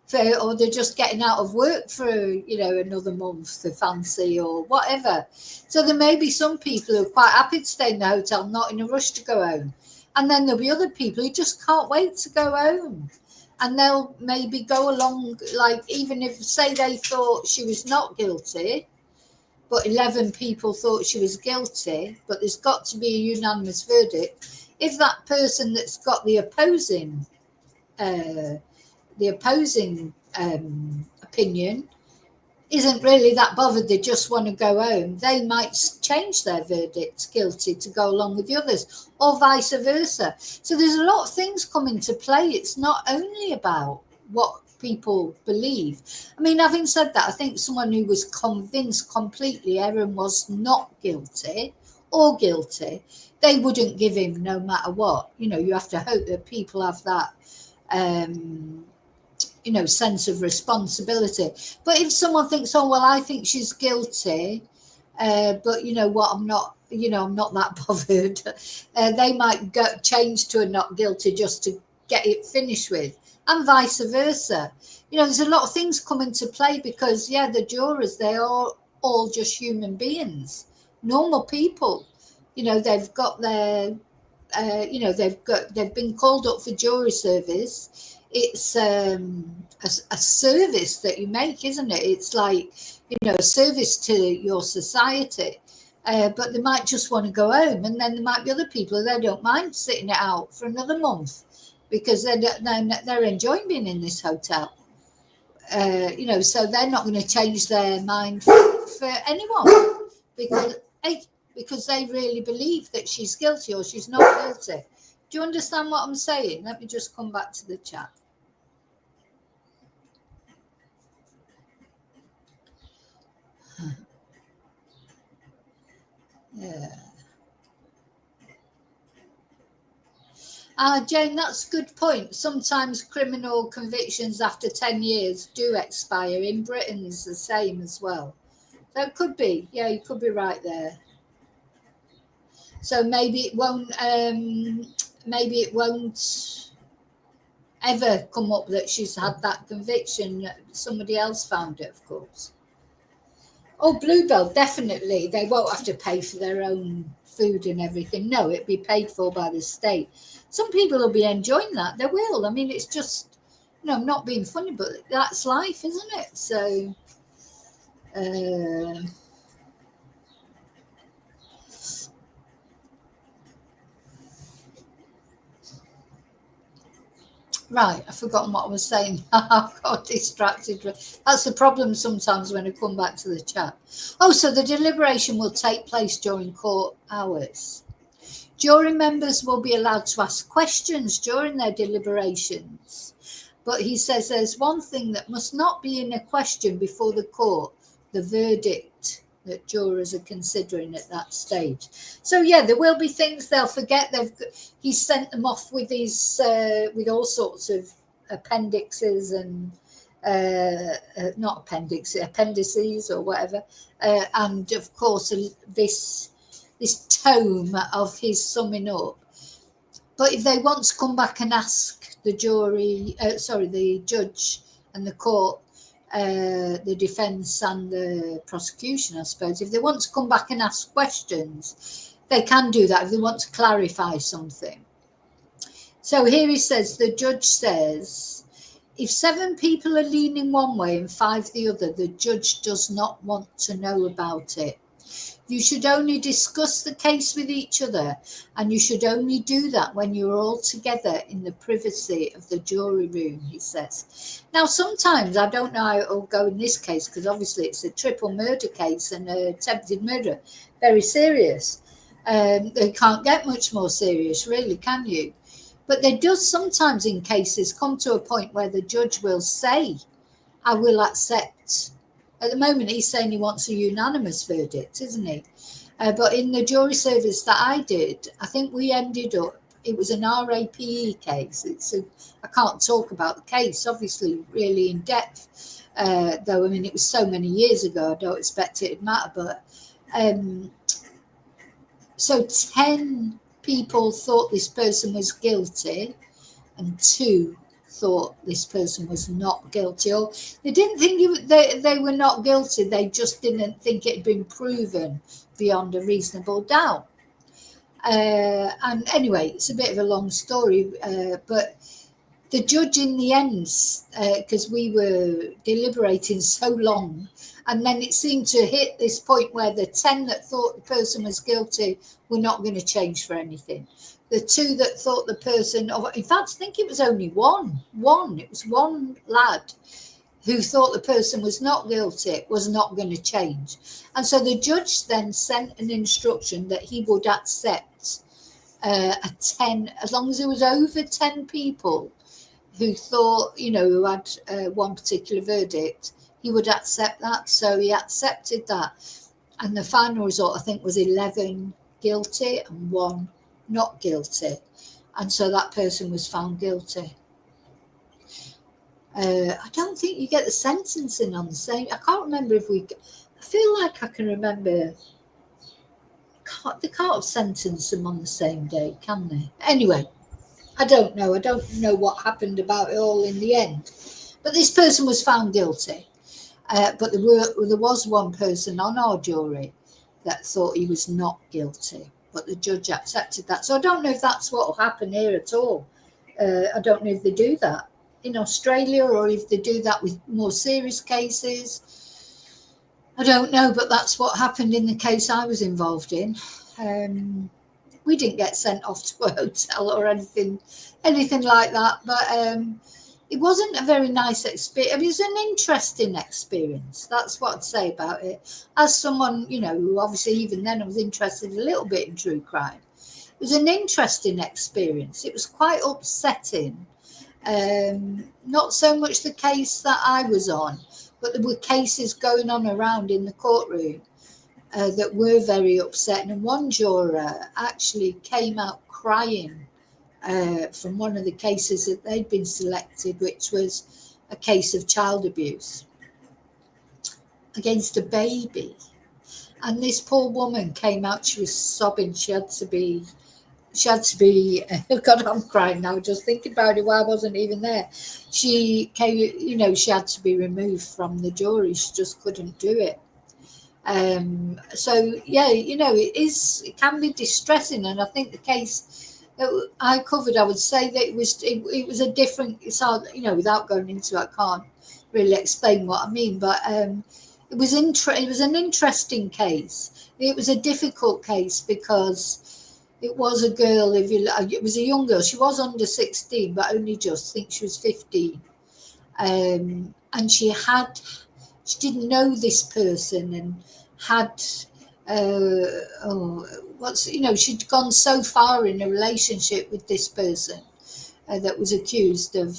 they're just getting out of work for, another month, they fancy, or whatever. So there may be some people who are quite happy to stay in the hotel, not in a rush to go home. And then there'll be other people who just can't wait to go home. And they'll maybe go along, like, even if, say, they thought she was not guilty, but 11 people thought she was guilty, but there's got to be a unanimous verdict. If that person that's got the opposing opinion isn't really that bothered, they just want to go home, they might change their verdict guilty to go along with the others, or vice versa. So there's a lot of things come into play. It's not only about what people believe. I mean, having said that, I think someone who was convinced completely Erin was not guilty or guilty, they wouldn't give him no matter what. You have to hope that people have that sense of responsibility. But if someone thinks, oh, well, I think she's guilty, but you know what, I'm not that bothered, they might change to a not guilty just to get it finished with, and vice versa. There's a lot of things come into play because, the jurors, they are all just human beings, normal people. They've got their, they've been called up for jury service. It's a service that you make, isn't it? It's like, a service to your society. But they might just want to go home, and then there might be other people they don't mind sitting it out for another month because they're enjoying being in this hotel. So they're not going to change their mind for anyone because they really believe that she's guilty or she's not guilty. Do you understand what I'm saying? Let me just come back to the chat. Yeah. Jane, that's a good point. Sometimes criminal convictions after 10 years do expire. In Britain, it's the same as well. So it could be. Yeah, you could be right there. So maybe it won't ever come up that she's had that conviction. Somebody else found it, of course. Oh, Bluebell, definitely. They won't have to pay for their own food and everything. No, it'd be paid for by the state. Some people will be enjoying that. They will. I mean, it's just, I'm not being funny, but that's life, isn't it? So, right, I've forgotten what I was saying. I got distracted. That's the problem sometimes when I come back to the chat. Oh, so the deliberation will take place during court hours. Jury members will be allowed to ask questions during their deliberations. But he says there's one thing that must not be in a question before the court, the verdict that jurors are considering at that stage. So there will be things they'll forget. He's sent them off with with all sorts of appendixes and not appendices or whatever, and of course this tome of his summing up. But if they want to come back and ask the the judge and the court, the defence and the prosecution, I suppose, if they want to come back and ask questions, they can do that if they want to clarify something. So here he says, the judge says, if 7 people are leaning one way and 5 the other, the judge does not want to know about it. You should only discuss the case with each other, and you should only do that when you're all together in the privacy of the jury room, he says. Now, sometimes, I don't know how it'll go in this case, because obviously it's a triple murder case and attempted murder, very serious. They can't get much more serious, really, can you? But there does sometimes in cases come to a point where the judge will say, I will accept. At the moment, he's saying he wants a unanimous verdict, isn't he? But in the jury service that I did, I think we ended up, it was an RAPE case. I can't talk about the case, obviously, really in depth, though, I mean, it was so many years ago, I don't expect it to matter. But so 10 people thought this person was guilty and 2 thought this person was not guilty, or they didn't think they were not guilty, they just didn't think it had been proven beyond a reasonable doubt. And anyway, it's a bit of a long story, but the judge in the end, because we were deliberating so long, and then it seemed to hit this point where the 10 that thought the person was guilty were not going to change for anything. The 2 that thought the person, in fact, I think it was only one. It was one lad who thought the person was not guilty, was not going to change. And so the judge then sent an instruction that he would accept a 10, as long as it was over 10 people who thought, who had one particular verdict, he would accept that. So he accepted that. And the final result, I think, was 11 guilty and 1 not guilty. And so that person was found guilty. I don't think you get the sentencing on the same. I can't remember if I feel like I can remember. They can't have sentenced them on the same day, can they? Anyway, I don't know. I don't know what happened about it all in the end. But this person was found guilty. But there was one person on our jury that thought he was not guilty. But the judge accepted that. So I don't know if that's what will happen here at all. I don't know if they do that in Australia or if they do that with more serious cases. I don't know, but that's what happened in the case I was involved in. We didn't get sent off to a hotel or anything like that, but it wasn't a very nice experience. I mean, it was an interesting experience. That's what I'd say about it. As someone, who obviously even then I was interested a little bit in true crime, it was an interesting experience. It was quite upsetting. Not so much the case that I was on, but there were cases going on around in the courtroom that were very upsetting. And one juror actually came out crying from one of the cases that they'd been selected, which was a case of child abuse against a baby. And this poor woman came out, she was sobbing, she had to be, God, I'm crying now, just thinking about it while I wasn't even there. She came, she had to be removed from the jury, she just couldn't do it. So yeah, it can be distressing, and I think the case that I covered, I would say that it was a different. It's hard, without going into it, I can't really explain what I mean, but it was an interesting case. It was a difficult case because it was a girl. It was a young girl. She was under 16, but only just. I think she was 15, and she didn't know this person and had she'd gone so far in a relationship with this person that was accused of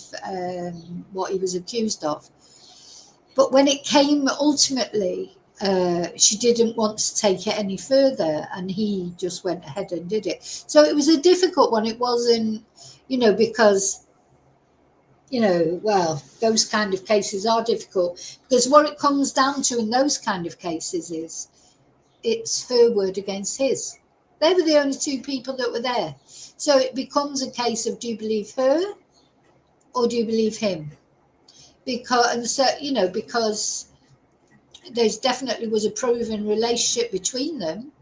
what he was accused of. But when it came ultimately, she didn't want to take it any further, and he just went ahead and did it. So it was a difficult one. It wasn't, because those kind of cases are difficult, because what it comes down to in those kind of cases is it's her word against his. They were the only 2 people that were there. So it becomes a case of, do you believe her or do you believe him? Because there's definitely was a proven relationship between them,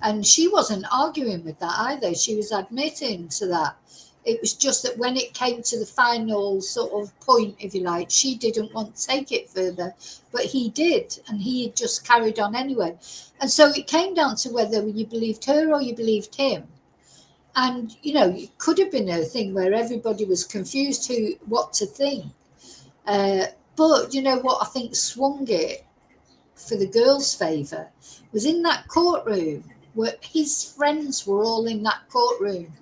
and she wasn't arguing with that either. She was admitting to that. It was just that when it came to the final sort of point, if you like, she didn't want to take it further, but he did, and he just carried on anyway. And so it came down to whether you believed her or you believed him. And, it could have been a thing where everybody was confused what to think. But, what I think swung it for the girl's favour was in that courtroom where his friends were all in that courtroom.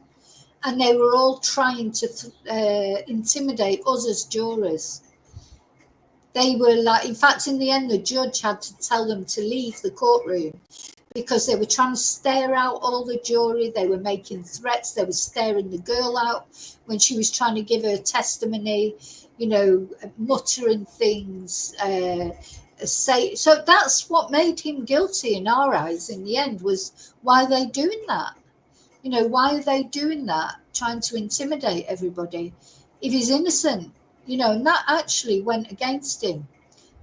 And they were all trying to intimidate us as jurors. They were in fact, in the end, the judge had to tell them to leave the courtroom because they were trying to stare out all the jury. They were making threats. They were staring the girl out when she was trying to give her testimony, muttering things. So that's what made him guilty in our eyes in the end, was why they doing that. why are they doing that, trying to intimidate everybody if he's innocent? And that actually went against him.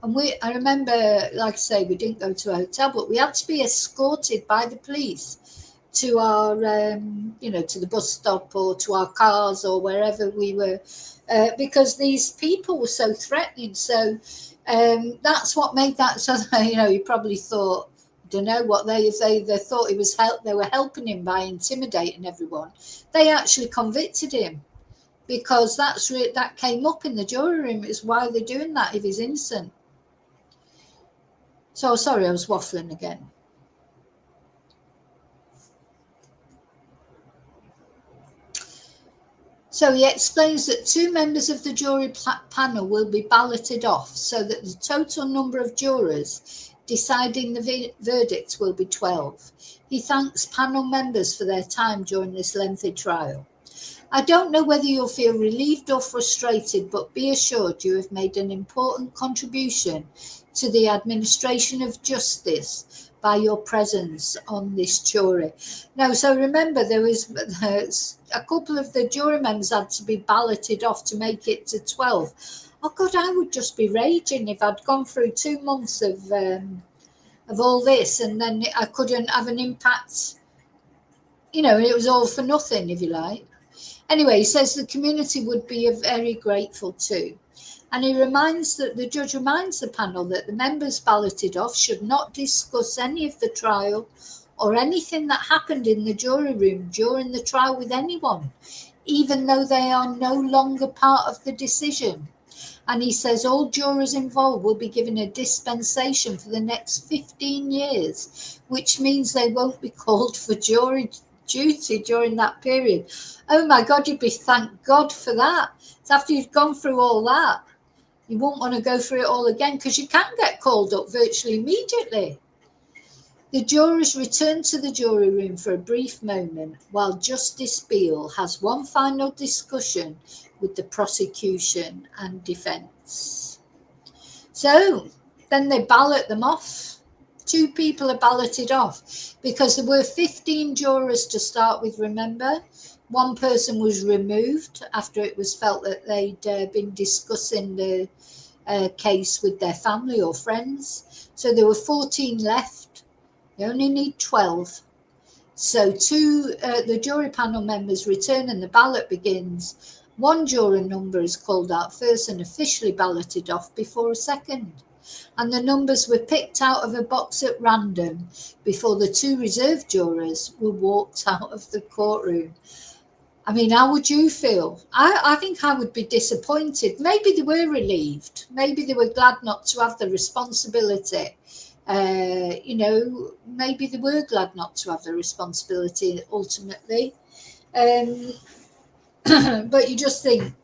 And I remember, like I say, we didn't go to a hotel, but we had to be escorted by the police to our, to the bus stop or to our cars or wherever we were, because these people were so threatening. So that's what made that. So he probably thought, don't know what they thought it was they were helping him by intimidating everyone. They actually convicted him because that came up in the jury room. Is why they're doing that if he's innocent. So sorry, I was waffling again. So he explains that 2 members of the jury panel will be balloted off so that the total number of jurors deciding the verdict will be 12. He thanks panel members for their time during this lengthy trial. I don't know whether you'll feel relieved or frustrated, but be assured you have made an important contribution to the administration of justice by your presence on this jury. Now, so remember, there was a couple of the jury members had to be balloted off to make it to 12. Oh God, I would just be raging if I'd gone through 2 months of all this and then I couldn't have an impact. It was all for nothing, if you like. Anyway, he says the community would be very grateful too. And the judge reminds the panel that the members balloted off should not discuss any of the trial or anything that happened in the jury room during the trial with anyone, even though they are no longer part of the decision. And he says all jurors involved will be given a dispensation for the next 15 years, which means they won't be called for jury duty during that period. Oh my God, you'd be thank God for that. So after you've gone through all that, you won't want to go through it all again because you can get called up virtually immediately. The jurors return to the jury room for a brief moment while Justice Beale has one final discussion with the prosecution and defence. So then they ballot them off. 2 people are balloted off because there were 15 jurors to start with, remember? 1 person was removed after it was felt that they'd been discussing the case with their family or friends. So there were 14 left. You only need 12. So the jury panel members return and the ballot begins. 1 juror number is called out first and officially balloted off before a second. And the numbers were picked out of a box at random before the 2 reserve jurors were walked out of the courtroom. I mean, how would you feel? I think I would be disappointed. Maybe they were relieved. Maybe they were glad not to have the responsibility. Maybe they were glad not to have the responsibility ultimately. But you just think,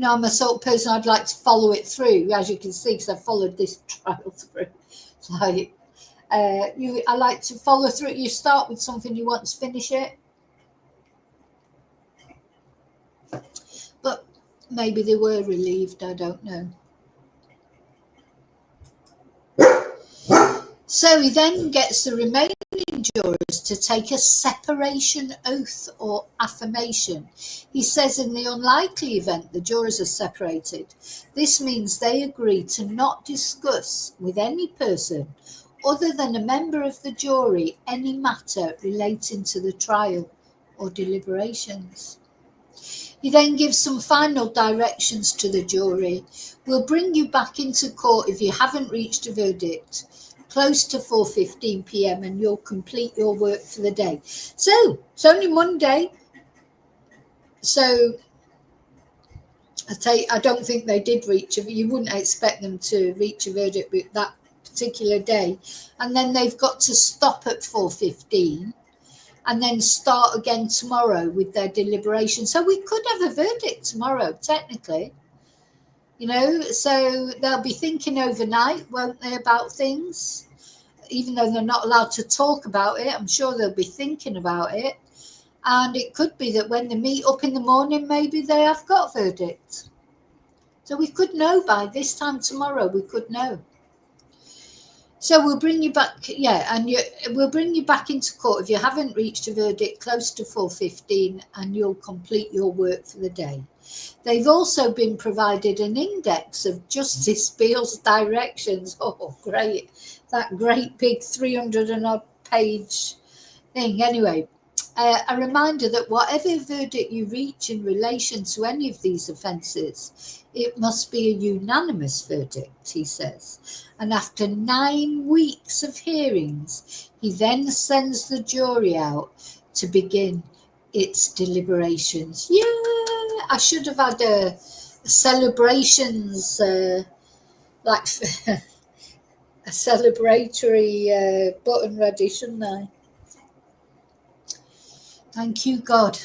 I'm a sort of person I'd like to follow it through, as you can see, because I've followed this trial through. I like to follow through. You start with something, you want to finish it. But maybe they were relieved, I don't know. So he then gets the remaining jurors to take a separation oath or affirmation. He says in the unlikely event the jurors are separated, this means they agree to not discuss with any person other than a member of the jury any matter relating to the trial or deliberations. He then gives some final directions to the jury. We'll bring you back into court if you haven't reached a verdict close to 4:15 p.m. and you'll complete your work for the day. So it's only Monday. So I don't think they did you wouldn't expect them to reach a verdict with that particular day. And then they've got to stop at 4:15 and then start again tomorrow with their deliberation. So we could have a verdict tomorrow, technically. So they'll be thinking overnight, won't they, about things? Even though they're not allowed to talk about it, I'm sure they'll be thinking about it. And it could be that when they meet up in the morning, maybe they have got a verdict. So we could know by this time tomorrow, we could know. So we'll bring you back, and we'll bring you back into court if you haven't reached a verdict close to 4:15, and you'll complete your work for the day. They've also been provided an index of Justice Beale's directions. Oh, great. That great big 300 and odd page thing. Anyway, a reminder that whatever verdict you reach in relation to any of these offences, it must be a unanimous verdict, he says. And after 9 weeks of hearings, he then sends the jury out to begin its deliberations. Yeah, I should have had a celebrations, like a celebratory button ready, shouldn't I? Thank you, God.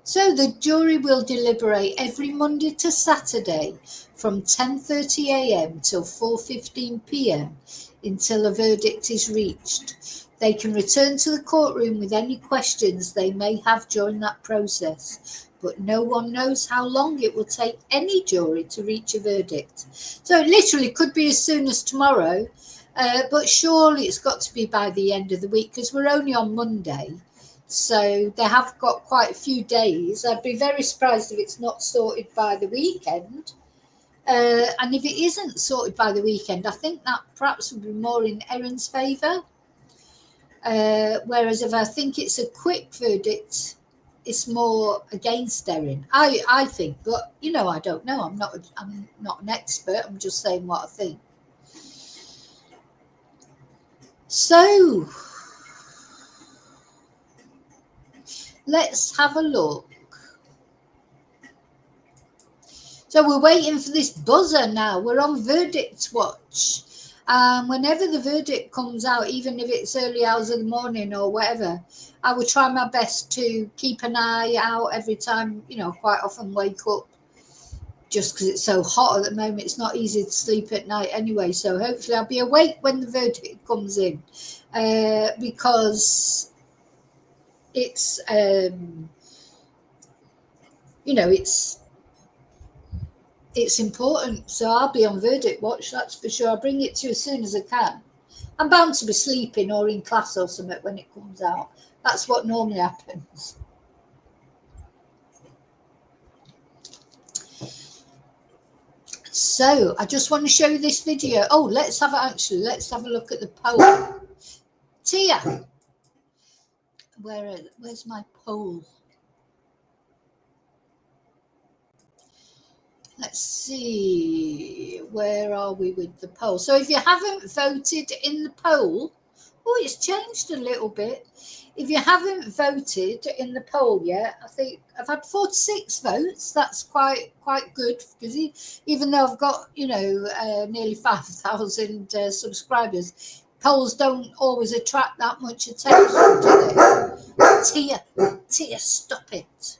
So the jury will deliberate every Monday to Saturday from 10:30 a.m. till 4:15 p.m. until a verdict is reached. They can return to the courtroom with any questions they may have during that process, but no one knows how long it will take any jury to reach a verdict. So it literally could be as soon as tomorrow, but surely it's got to be by the end of the week because we're only on Monday. So they have got quite a few days. I'd be very surprised if it's not sorted by the weekend. And if it isn't sorted by the weekend, I think that perhaps would be more in Erin's favour. Whereas if I think it's a quick verdict, it's more against Erin. I think, but I don't know. I'm not an expert. I'm just saying what I think. So let's have a look. So we're waiting for this buzzer now. We're on verdict watch. Whenever the verdict comes out, even if it's early hours of the morning or whatever, I will try my best to keep an eye out every time. Quite often wake up just because it's so hot at the moment. It's not easy to sleep at night anyway. So hopefully I'll be awake when the verdict comes in, because it's, it's important. So I'll be on verdict watch, that's for sure. I'll bring it to you as soon as I can. I'm bound to be sleeping or in class or something when it comes out. That's what normally happens. So I just want to show you this video. Oh, let's have a look at the poll. Tia, where's my poll? Let's see, where are we with the poll? So if you haven't voted in the poll, it's changed a little bit. If you haven't voted in the poll yet, I think I've had 46 votes. That's quite good, because even though I've got nearly 5,000 subscribers, polls don't always attract that much attention, do they? Tia, stop it.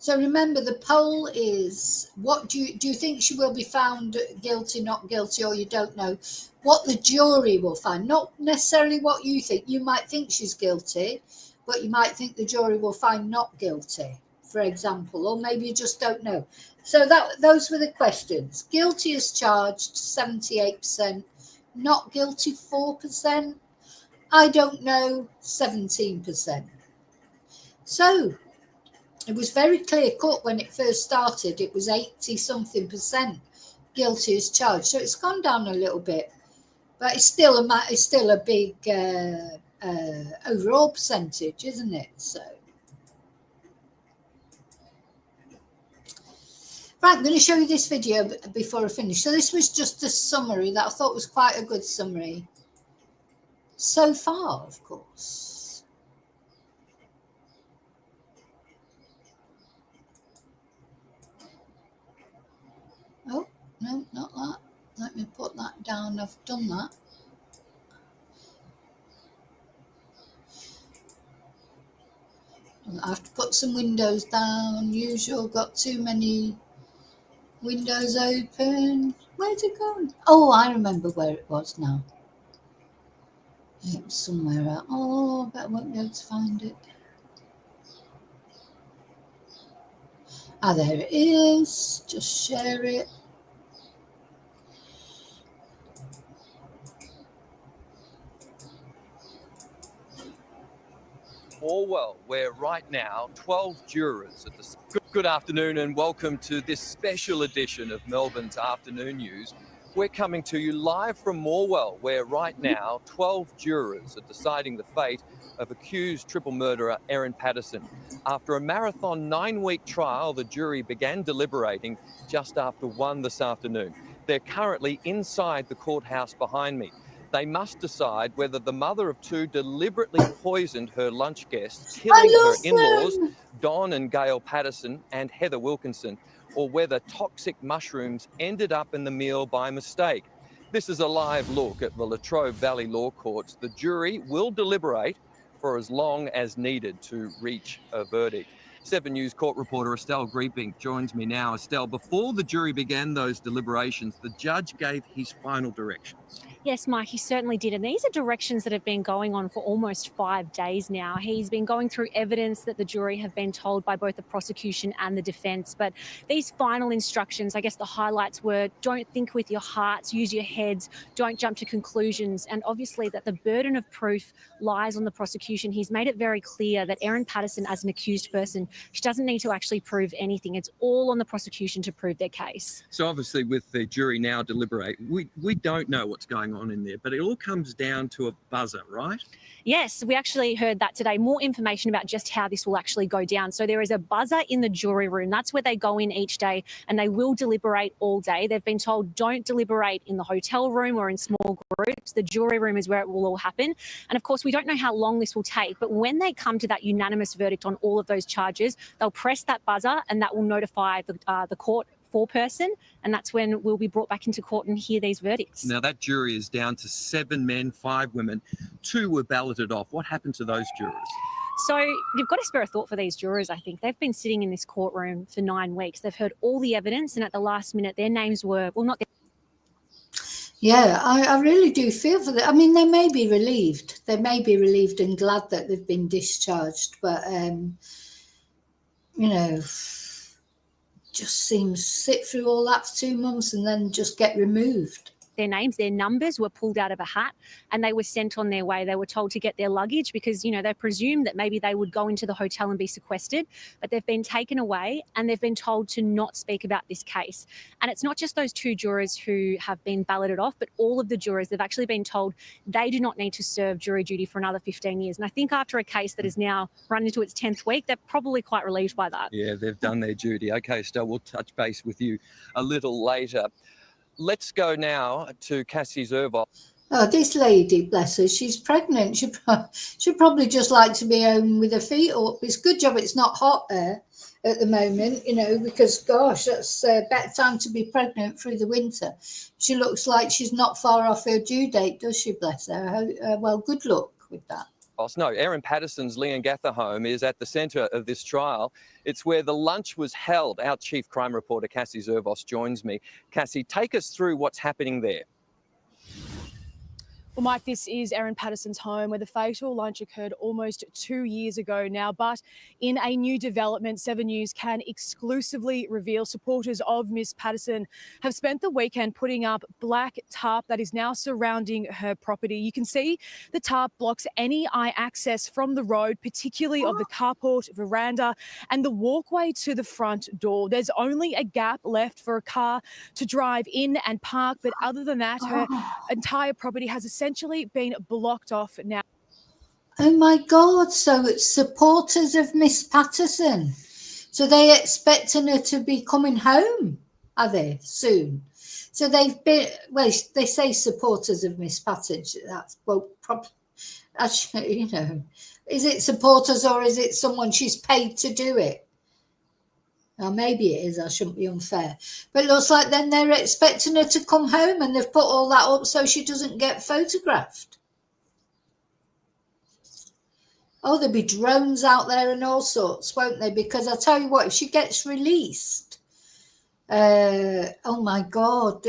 So remember, the poll is, what do you think she will be found guilty, not guilty, or you don't know? What the jury will find, not necessarily what you think. You might think she's guilty, but you might think the jury will find not guilty, for example, or maybe you just don't know. So those were the questions. Guilty as charged, 78%. Not guilty, 4%. I don't know, 17%. So it was very clear cut when it first started. It was 80-something% guilty as charged. So it's gone down a little bit, but it's still a big overall percentage, isn't it? So right, I'm going to show you this video before I finish. So this was just a summary that I thought was quite a good summary so far, of course. Oh, no, not that. Let me put that down. I've done that. I have to put some windows down. Usual, got too many windows open. Where's it gone? Oh, I remember where it was now. It was somewhere out. Oh, I bet I won't be able to find it. Ah, there it is. Just share it.
Orwell, where right now 12 jurors at the... Good afternoon and welcome to this special edition of Melbourne's Afternoon News. We're coming to you live from Morwell, where right now 12 jurors are deciding the fate of accused triple murderer Erin Patterson. After a marathon 9-week trial, the jury began deliberating just after 1 this afternoon. They're currently inside the courthouse behind me. They must decide whether the mother of two deliberately poisoned her lunch guests, killing her in-laws, Don and Gail Patterson and Heather Wilkinson, or whether toxic mushrooms ended up in the meal by mistake. This is a live look at the Latrobe Valley Law Courts. The jury will deliberate for as long as needed to reach a verdict. 7 News court reporter Estelle Grieping joins me now. Estelle, before the jury began those deliberations, the judge gave his final directions.
Yes, Mike, he certainly did. And these are directions that have been going on for almost 5 days now. He's been going through evidence that the jury have been told by both the prosecution and the defence. But these final instructions, I guess the highlights were don't think with your hearts, use your heads, don't jump to conclusions. And obviously that the burden of proof lies on the prosecution. He's made it very clear that Erin Patterson, as an accused person, she doesn't need to actually prove anything. It's all on the prosecution to prove their case.
So obviously with the jury now deliberate, we don't know what's going on in there, but it all comes down to a buzzer, right?
Yes, we actually heard that today. More information about just how this will actually go down. So there is a buzzer in the jury room. That's where they go in each day and they will deliberate all day. They've been told don't deliberate in the hotel room or in small groups. The jury room is where it will all happen. And of course, we don't know how long this will take, but when they come to that unanimous verdict on all of those charges, they'll press that buzzer and that will notify the court foreperson, and that's when we'll be brought back into court and hear these verdicts.
Now that jury is down to 7 men, 5 women. 2 were balloted off. What happened to those jurors?
So you've got to spare a thought for these jurors, I think. They've been sitting in this courtroom for 9 weeks. They've heard all the evidence, and at the last minute, their names were, well, not...
Yeah, I really do feel for them. I mean, they may be relieved. They may be relieved and glad that they've been discharged, but, you know, just seems sit through all that for 2 months and then just get removed.
Their names, their numbers were pulled out of a hat and they were sent on their way. They were told to get their luggage because, you know, they presumed that maybe they would go into the hotel and be sequestered, but they've been taken away and they've been told to not speak about this case. And it's not just those 2 jurors who have been balloted off, but all of the jurors, they've actually been told they do not need to serve jury duty for another 15 years. And I think after a case that is now run into its 10th week, they're probably quite relieved by that.
Yeah, they've done their duty. Okay, Estelle, we'll touch base with you a little later. Let's go now to Cassie Zervos.
Oh, this lady, bless her, she's pregnant. She'd probably just like to be home with her feet up. It's a good job it's not hot there at the moment, you know, because, gosh, that's a better time to be pregnant through the winter. She looks like she's not far off her due date, does she, bless her? Well, good luck with that.
No, Erin Patterson's Leongatha home is at the centre of this trial. It's where the lunch was held. Our chief crime reporter, Cassie Zervos, joins me. Cassie, take us through what's happening there.
Well, Mike, this is Erin Patterson's home where the fatal lunch occurred almost 2 years ago now. But in a new development, 7 News can exclusively reveal supporters of Miss Patterson have spent the weekend putting up black tarp that is now surrounding her property. You can see the tarp blocks any eye access from the road, particularly of the carport, veranda, and the walkway to the front door. There's only a gap left for a car to drive in and park. But other than that, her entire property has essentially been blocked off now.
Oh my God, so it's supporters of Miss Patterson. So they expecting her to be coming home, are they, soon? So they've been, well, they say supporters of Miss Patterson. That's, well, probably, actually, you know, is it supporters or is it someone she's paid to do it? Now, maybe it is, I shouldn't be unfair. But it looks like then they're expecting her to come home and they've put all that up so she doesn't get photographed. Oh, there'll be drones out there and all sorts, won't they? Because I'll tell you what, if she gets released, oh my God.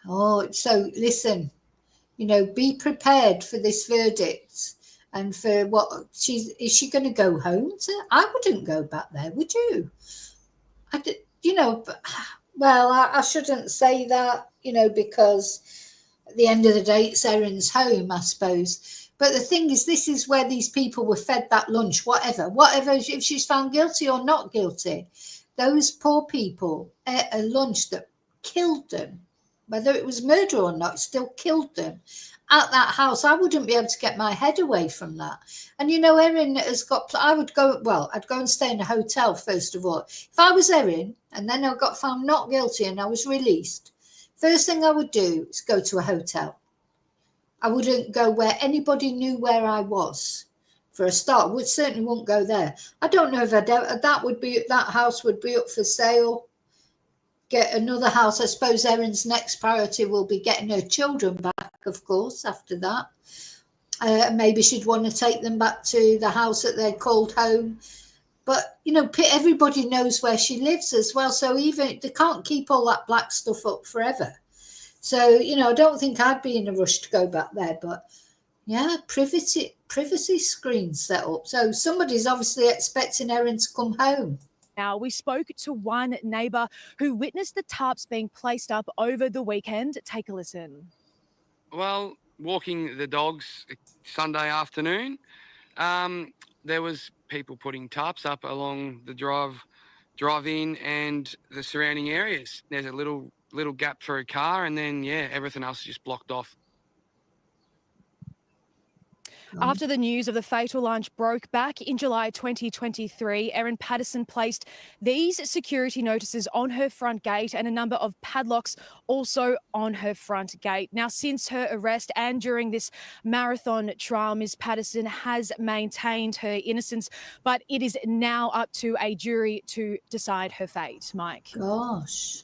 Oh, so listen, be prepared for this verdict and for what is she going to go home to? I wouldn't go back there, would you? I shouldn't say that, because at the end of the day, it's Erin's home, I suppose. But the thing is, this is where these people were fed that lunch, whatever, if she's found guilty or not guilty, those poor people ate a lunch that killed them. Whether it was murder or not, it still killed them. At that house, I wouldn't be able to get my head away from that. And Erin has got, I'd go and stay in a hotel first of all. If I was Erin and then I got found not guilty and I was released, first thing I would do is go to a hotel. I wouldn't go where anybody knew where I was. For a start, certainly wouldn't go there. I don't know if that house would be up for sale. Get another house. I suppose Erin's next priority will be getting her children back, of course, after that. Maybe she'd want to take them back to the house that they called home. But, everybody knows where she lives as well. So even they can't keep all that black stuff up forever. So, I don't think I'd be in a rush to go back there. But, yeah, privacy screens set up. So somebody's obviously expecting Erin to come home.
Now, we spoke to one neighbour who witnessed the tarps being placed up over the weekend. Take a listen.
Well, walking the dogs Sunday afternoon, there was people putting tarps up along the drive-in and the surrounding areas. There's a little gap for a car, and then, everything else is just blocked off.
After the news of the fatal lunch broke back in July 2023, Erin Patterson placed these security notices on her front gate and a number of padlocks also on her front gate. Now, since her arrest and during this marathon trial, Ms. Patterson has maintained her innocence, but it is now up to a jury to decide her fate. Mike.
Gosh.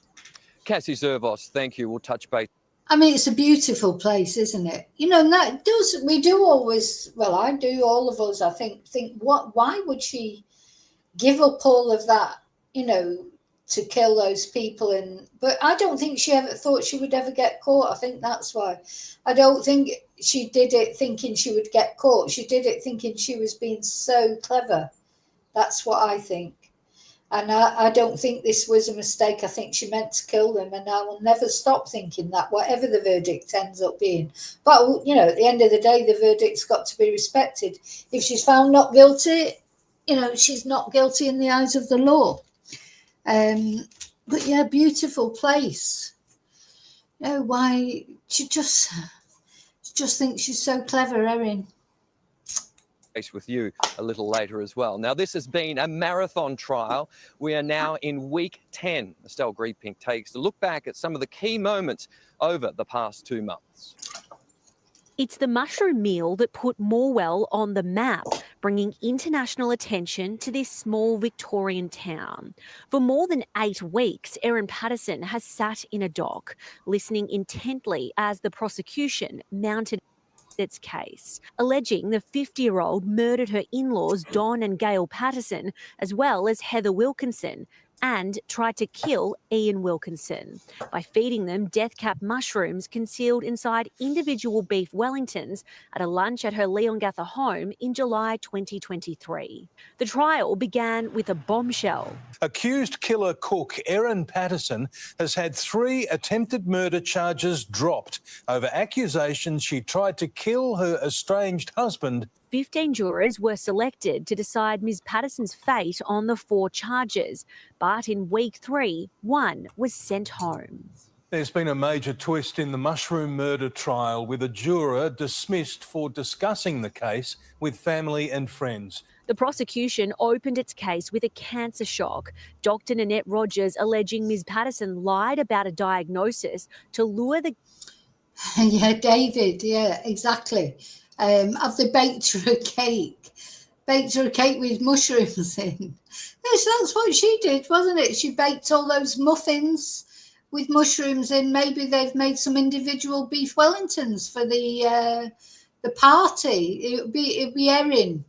Cassie Zervos, thank you. We'll touch base.
I mean, it's a beautiful place, isn't it? And that we do always, well, I do, all of us, I think why would she give up all of that, to kill those people? But I don't think she ever thought she would ever get caught. I think that's why. I don't think she did it thinking she would get caught. She did it thinking she was being so clever. That's what I think. And I don't think this was a mistake. I think she meant to kill them. And I will never stop thinking that, whatever the verdict ends up being. But, at the end of the day, the verdict's got to be respected. If she's found not guilty, she's not guilty in the eyes of the law. But, yeah, beautiful place. Why? She just thinks she's so clever, Erin.
With you a little later as well. Now, this has been a marathon trial. We are now in week 10. Estelle Greepink takes a look back at some of the key moments over the past 2 months.
It's the mushroom meal that put Morwell on the map, bringing international attention to this small Victorian town. For more than 8 weeks, Erin Patterson has sat in a dock, listening intently as the prosecution mounted its case, alleging the 50-year-old murdered her in-laws Don and Gail Patterson, as well as Heather Wilkinson, and tried to kill Ian Wilkinson by feeding them death-cap mushrooms concealed inside individual beef Wellingtons at a lunch at her Leongatha home in July 2023. The trial began with a bombshell.
Accused killer cook Erin Patterson has had 3 attempted murder charges dropped over accusations she tried to kill her estranged husband.
15 jurors were selected to decide Ms. Patterson's fate on the 4 charges, but in week 3, 1 was sent home.
There's been a major twist in the mushroom murder trial, with a juror dismissed for discussing the case with family and friends.
The prosecution opened its case with a cancer shock. Dr. Nanette Rogers alleging Ms. Patterson lied about a diagnosis to lure the...
Yeah, David, yeah, exactly. Have they baked her a cake? Baked her a cake with mushrooms in. Yes, that's what she did, wasn't it? She baked all those muffins with mushrooms in. Maybe they've made some individual beef Wellingtons for the party. It'd be Erin.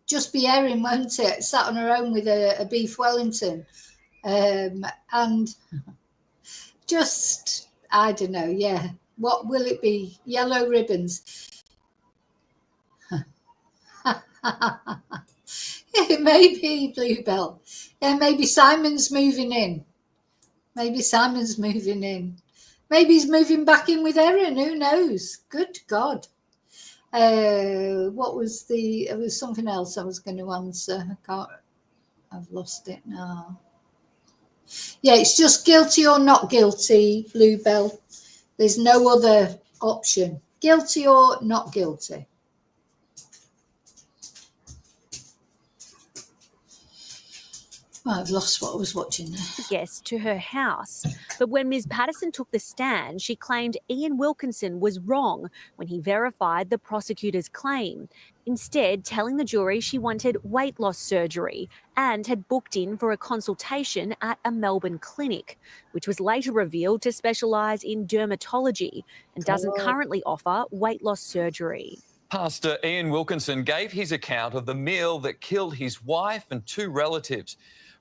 Just be Erin, won't it? Sat on her own with a beef Wellington. And just, I don't know, yeah. What will it be? Yellow ribbons. It may be Bluebell. Yeah, maybe Simon's moving in. Maybe Simon's moving in. Maybe he's moving back in with Erin. Who knows? Good God. What was there was something else I was going to answer. I've lost it now. Yeah, it's just guilty or not guilty, Bluebell. There's no other option. Guilty or not guilty. Oh, I've lost what I was watching there.
Guests to her house. But when Ms. Patterson took the stand, she claimed Ian Wilkinson was wrong when he verified the prosecutor's claim, instead telling the jury she wanted weight loss surgery and had booked in for a consultation at a Melbourne clinic, which was later revealed to specialise in dermatology and doesn't currently offer weight loss surgery.
Pastor Ian Wilkinson gave his account of the meal that killed his wife and 2 relatives,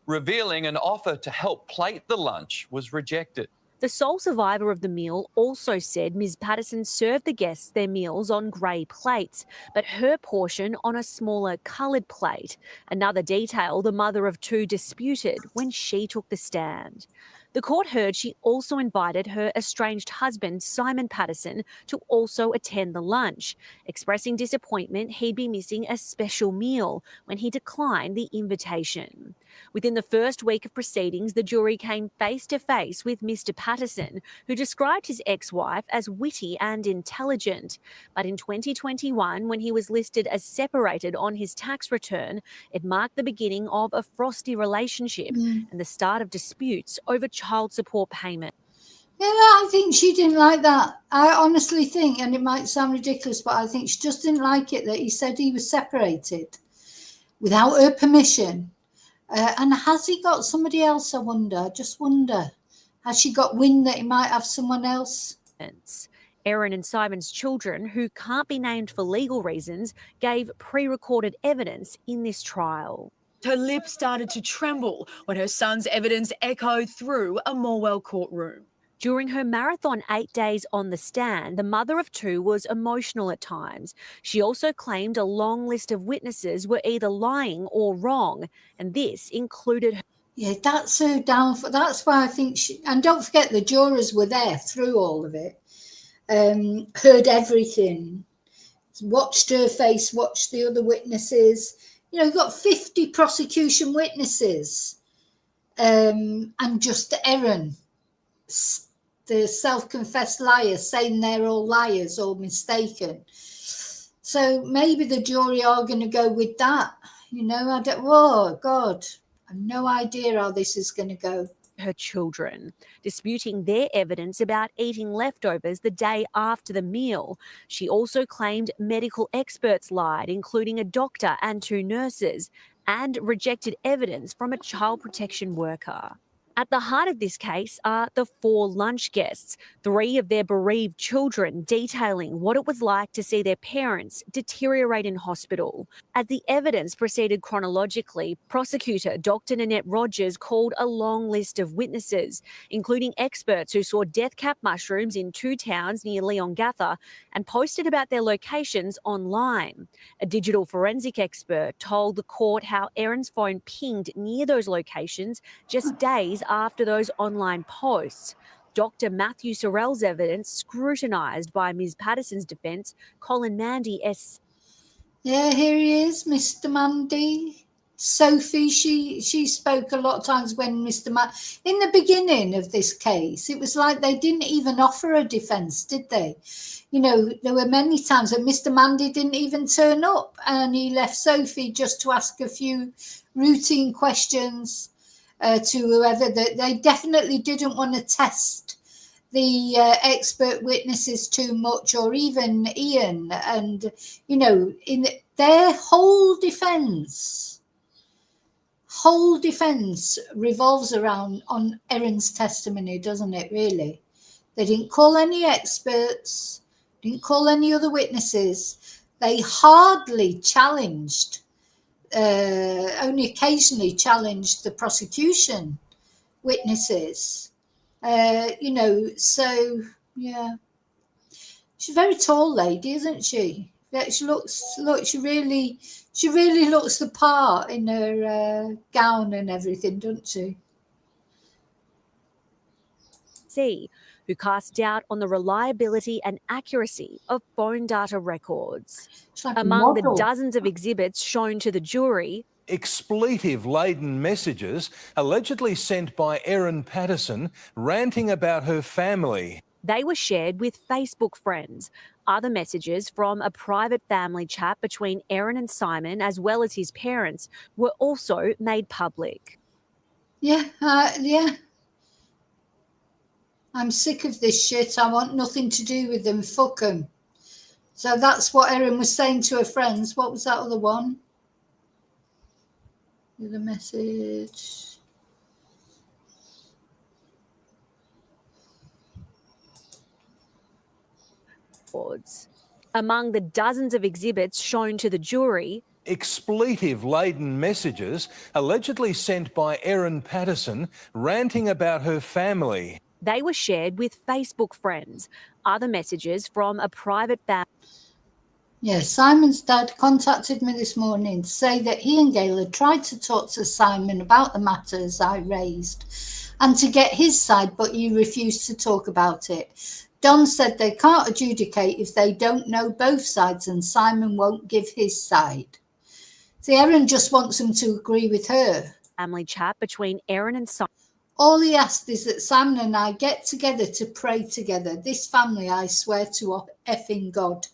revealing an offer to help plate the lunch was rejected.
The sole survivor of the meal also said Ms. Patterson served the guests their meals on grey plates, but her portion on a smaller coloured plate. Another detail the mother of 2 disputed when she took the stand. The court heard she also invited her estranged husband, Simon Patterson, to also attend the lunch, expressing disappointment he'd be missing a special meal when he declined the invitation. Within the first week of proceedings, the jury came face to face with Mr. Patterson, who described his ex-wife as witty and intelligent. But in 2021, when he was listed as separated on his tax return, it marked the beginning of a frosty relationship and the start of disputes over child support payment.
Yeah, I think she didn't like that. I honestly think, and it might sound ridiculous, but I think she just didn't like it that he said he was separated without her permission. And has he got somebody else, I wonder? I just wonder. Has she got wind that he might have someone else?
Erin and Simon's children, who can't be named for legal reasons, gave pre-recorded evidence in this trial.
Her lips started to tremble when her son's evidence echoed through a Morwell courtroom.
During her marathon 8 days on the stand, the mother of 2 was emotional at times. She also claimed a long list of witnesses were either lying or wrong, and this included her.
Yeah, that's her downfall. That's why I think and don't forget the jurors were there through all of it, heard everything, watched her face, watched the other witnesses. You know, you've got 50 prosecution witnesses, and just Erin, the self-confessed liar, saying they're all liars or mistaken. So maybe the jury are going to go with that. You know, oh God, I have no idea how this is going to go.
Her children, disputing their evidence about eating leftovers the day after the meal. She also claimed medical experts lied, including a doctor and 2 nurses, and rejected evidence from a child protection worker. At the heart of this case are the 4 lunch guests, 3 of their bereaved children, detailing what it was like to see their parents deteriorate in hospital. As the evidence proceeded chronologically, prosecutor Dr. Nanette Rogers called a long list of witnesses, including experts who saw death cap mushrooms in 2 towns near Leongatha and posted about their locations online. A digital forensic expert told the court how Erin's phone pinged near those locations just days after those online posts. Dr. Matthew Sorrell's evidence, scrutinised by Ms. Patterson's defence, Colin Mandy
Yeah, here he is, Mr. Mandy. Sophie, she spoke a lot of times when in the beginning of this case, it was like they didn't even offer a defence, did they? You know, there were many times that Mr. Mandy didn't even turn up and he left Sophie just to ask a few routine questions to whoever. That they definitely didn't want to test the expert witnesses too much, or even Ian. And, you know, in their whole defence revolves around on Erin's testimony, doesn't it, really? They didn't call any experts, didn't call any other witnesses. They hardly challenged, only occasionally challenged the prosecution witnesses. You know, so, yeah. She's a very tall lady, isn't she? Yeah, she really looks the part in her gown and everything, doesn't she?
Who cast doubt on the reliability and accuracy of phone data records.
Like
among the dozens of exhibits shown to the jury,
expletive-laden messages allegedly sent by Erin Patterson ranting about her family.
They were shared with Facebook friends. Other messages from a private family chat between Erin and Simon, as well as his parents, were also made public.
Yeah. I'm sick of this shit. I want nothing to do with them. Fuck them. So that's what Erin was saying to her friends. What was that other one? The message.
Among the dozens of exhibits shown to the jury,
expletive-laden messages allegedly sent by Erin Patterson ranting about her family.
They were shared with Facebook friends. Other messages from a private family.
Yes, Simon's dad contacted me this morning to say that he and Gail had tried to talk to Simon about the matters I raised and to get his side, but he refused to talk about it. Don said they can't adjudicate if they don't know both sides, and Simon won't give his side. See, Erin just wants him to agree with her.
Family chat between Erin and Simon.
All he asked is that Simon and I get together to pray together. This family, I swear to effing God.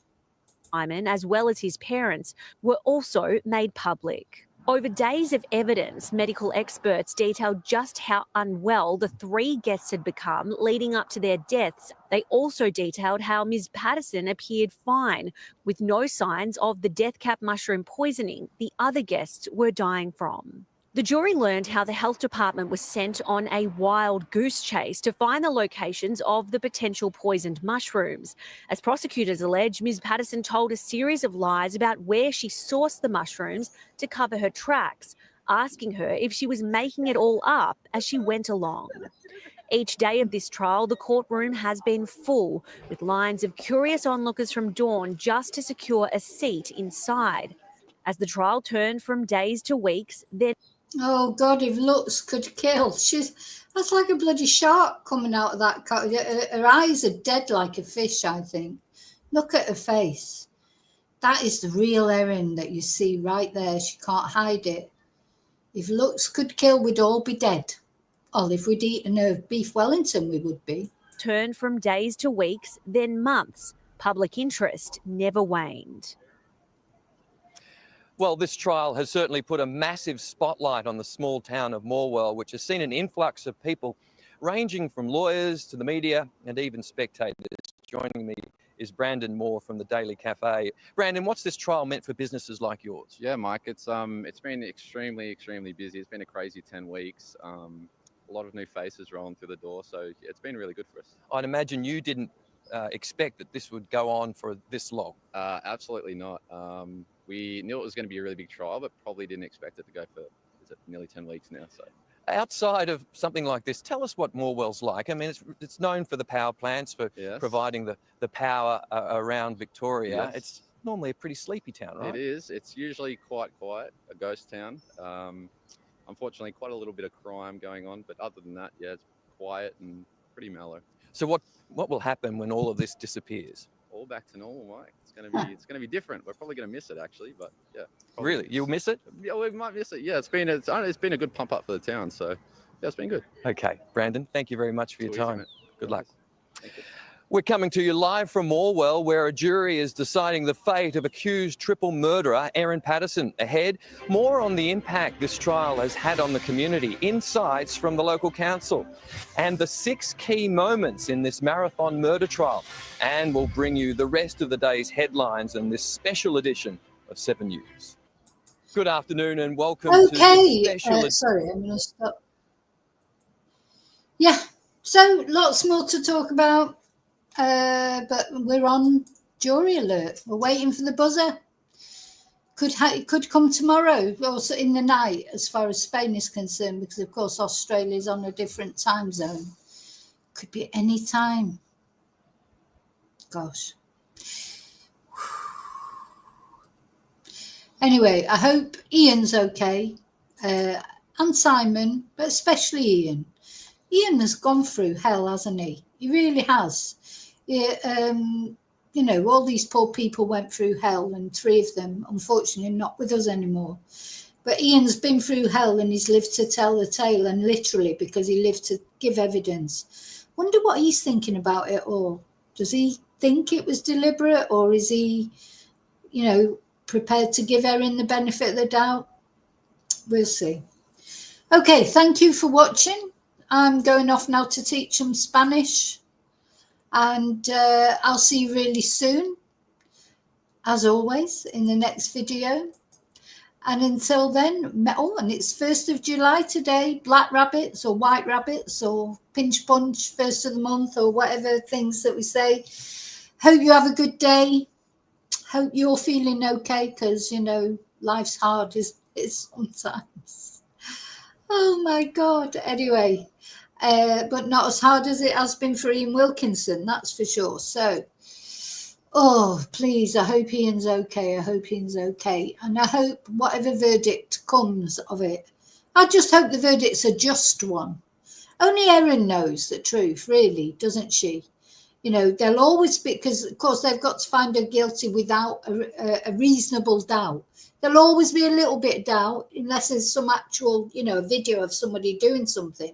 Simon, as well as his parents, were also made public. Over days of evidence, medical experts detailed just how unwell the three guests had become leading up to their deaths. They also detailed how Ms. Patterson appeared fine, with no signs of the death cap mushroom poisoning the other guests were dying from. The jury learned how the health department was sent on a wild goose chase to find the locations of the potential poisoned mushrooms. As prosecutors allege, Ms. Patterson told a series of lies about where she sourced the mushrooms to cover her tracks, asking her if she was making it all up as she went along. Each day of this trial, the courtroom has been full, with lines of curious onlookers from dawn just to secure a seat inside. As the trial turned from days to weeks, then
oh God, if looks could kill. That's like a bloody shark coming out of that. Her eyes are dead like a fish, I think. Look at her face. That is the real Erin that you see right there. She can't hide it. If looks could kill, we'd all be dead. Or if we'd eaten a beef Wellington, we would be.
Turned from days to weeks, then months. Public interest never waned.
Well, this trial has certainly put a massive spotlight on the small town of Morwell, which has seen an influx of people ranging from lawyers to the media and even spectators. Joining me is Brandon Moore from the Daily Cafe. Brandon, what's this trial meant for businesses like yours?
Yeah, Mike, it's been extremely busy. It's been a crazy 10 weeks. A lot of new faces rolling through the door, so it's been really good for us.
I'd imagine you didn't expect that this would go on for this long.
Absolutely not. We knew it was going to be a really big trial, but probably didn't expect it to go for nearly 10 weeks now. So,
outside of something like this, tell us what Morwell's like. I mean, it's known for the power plants, for providing the power around Victoria.
Yes.
It's normally a pretty sleepy town, right?
It is. It's usually quite quiet, a ghost town. Unfortunately, quite a little bit of crime going on, but other than that, yeah, it's quiet and pretty mellow.
So what will happen when all of this disappears?
All back to normal, Mike. It's gonna be different. We're probably gonna miss it, actually, but yeah.
Really, you'll miss it?
Yeah, we might miss it. Yeah, it's been a good pump up for the town, so yeah, it's been good.
Okay, Brandon, thank you very much for your time. Good luck.
Thank you.
We're coming to you live from Morwell, where a jury is deciding the fate of accused triple murderer Erin Patterson. Ahead, more on the impact this trial has had on the community, insights from the local council, and the 6 key moments in this marathon murder trial. And we'll bring you the rest of the day's headlines in this special edition of 7 News. Good afternoon and welcome to this special
sorry, I'm going to stop. Yeah, so lots more to talk about. But we're on jury alert. We're waiting for the buzzer. It could come tomorrow, also in the night, as far as Spain is concerned, because of course Australia's on a different time zone. Could be any time. Gosh. Anyway, I hope Ian's okay, and Simon, but especially Ian. Ian has gone through hell, hasn't he? He really has. Yeah, you know, all these poor people went through hell, and 3 of them, unfortunately, not with us anymore. But Ian's been through hell and he's lived to tell the tale, and literally because he lived to give evidence. Wonder what he's thinking about it all. Does he think it was deliberate, or is he, you know, prepared to give Erin the benefit of the doubt? We'll see. Okay, thank you for watching. I'm going off now to teach some Spanish, and I'll see you really soon, as always, in the next video. And until then, oh, and it's 1st of July today, black rabbits or white rabbits or pinch punch, 1st of the month, or whatever things that we say. Hope you have a good day. Hope you're feeling okay, because, you know, life's hard, isn't it, sometimes? Oh, my God. Anyway, but not as hard as it has been for Ian Wilkinson, that's for sure. So, oh, please, I hope Ian's okay. I hope Ian's okay. And I hope whatever verdict comes of it, I just hope the verdict's a just one. Only Erin knows the truth, really, doesn't she? You know, there'll always be, because, of course, they've got to find her guilty without a reasonable doubt. There'll always be a little bit of doubt, unless there's some actual, you know, a video of somebody doing something.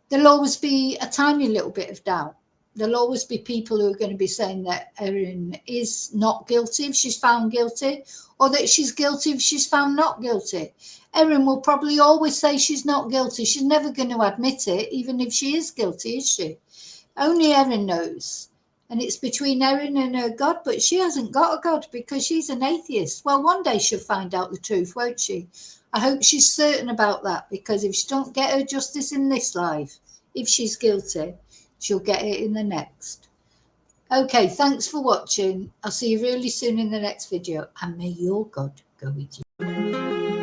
There'll always be a tiny little bit of doubt. There'll always be people who are going to be saying that Erin is not guilty if she's found guilty, or that she's guilty if she's found not guilty. Erin will probably always say she's not guilty. She's never going to admit it, even if she is guilty, is she? Only Erin knows. And it's between Erin and her God, but she hasn't got a God because she's an atheist. Well, one day she'll find out the truth, won't she? I hope she's certain about that, because if she don't get her justice in this life, if she's guilty, she'll get it in the next. Okay, thanks for watching. I'll see you really soon in the next video, and may your God go with you.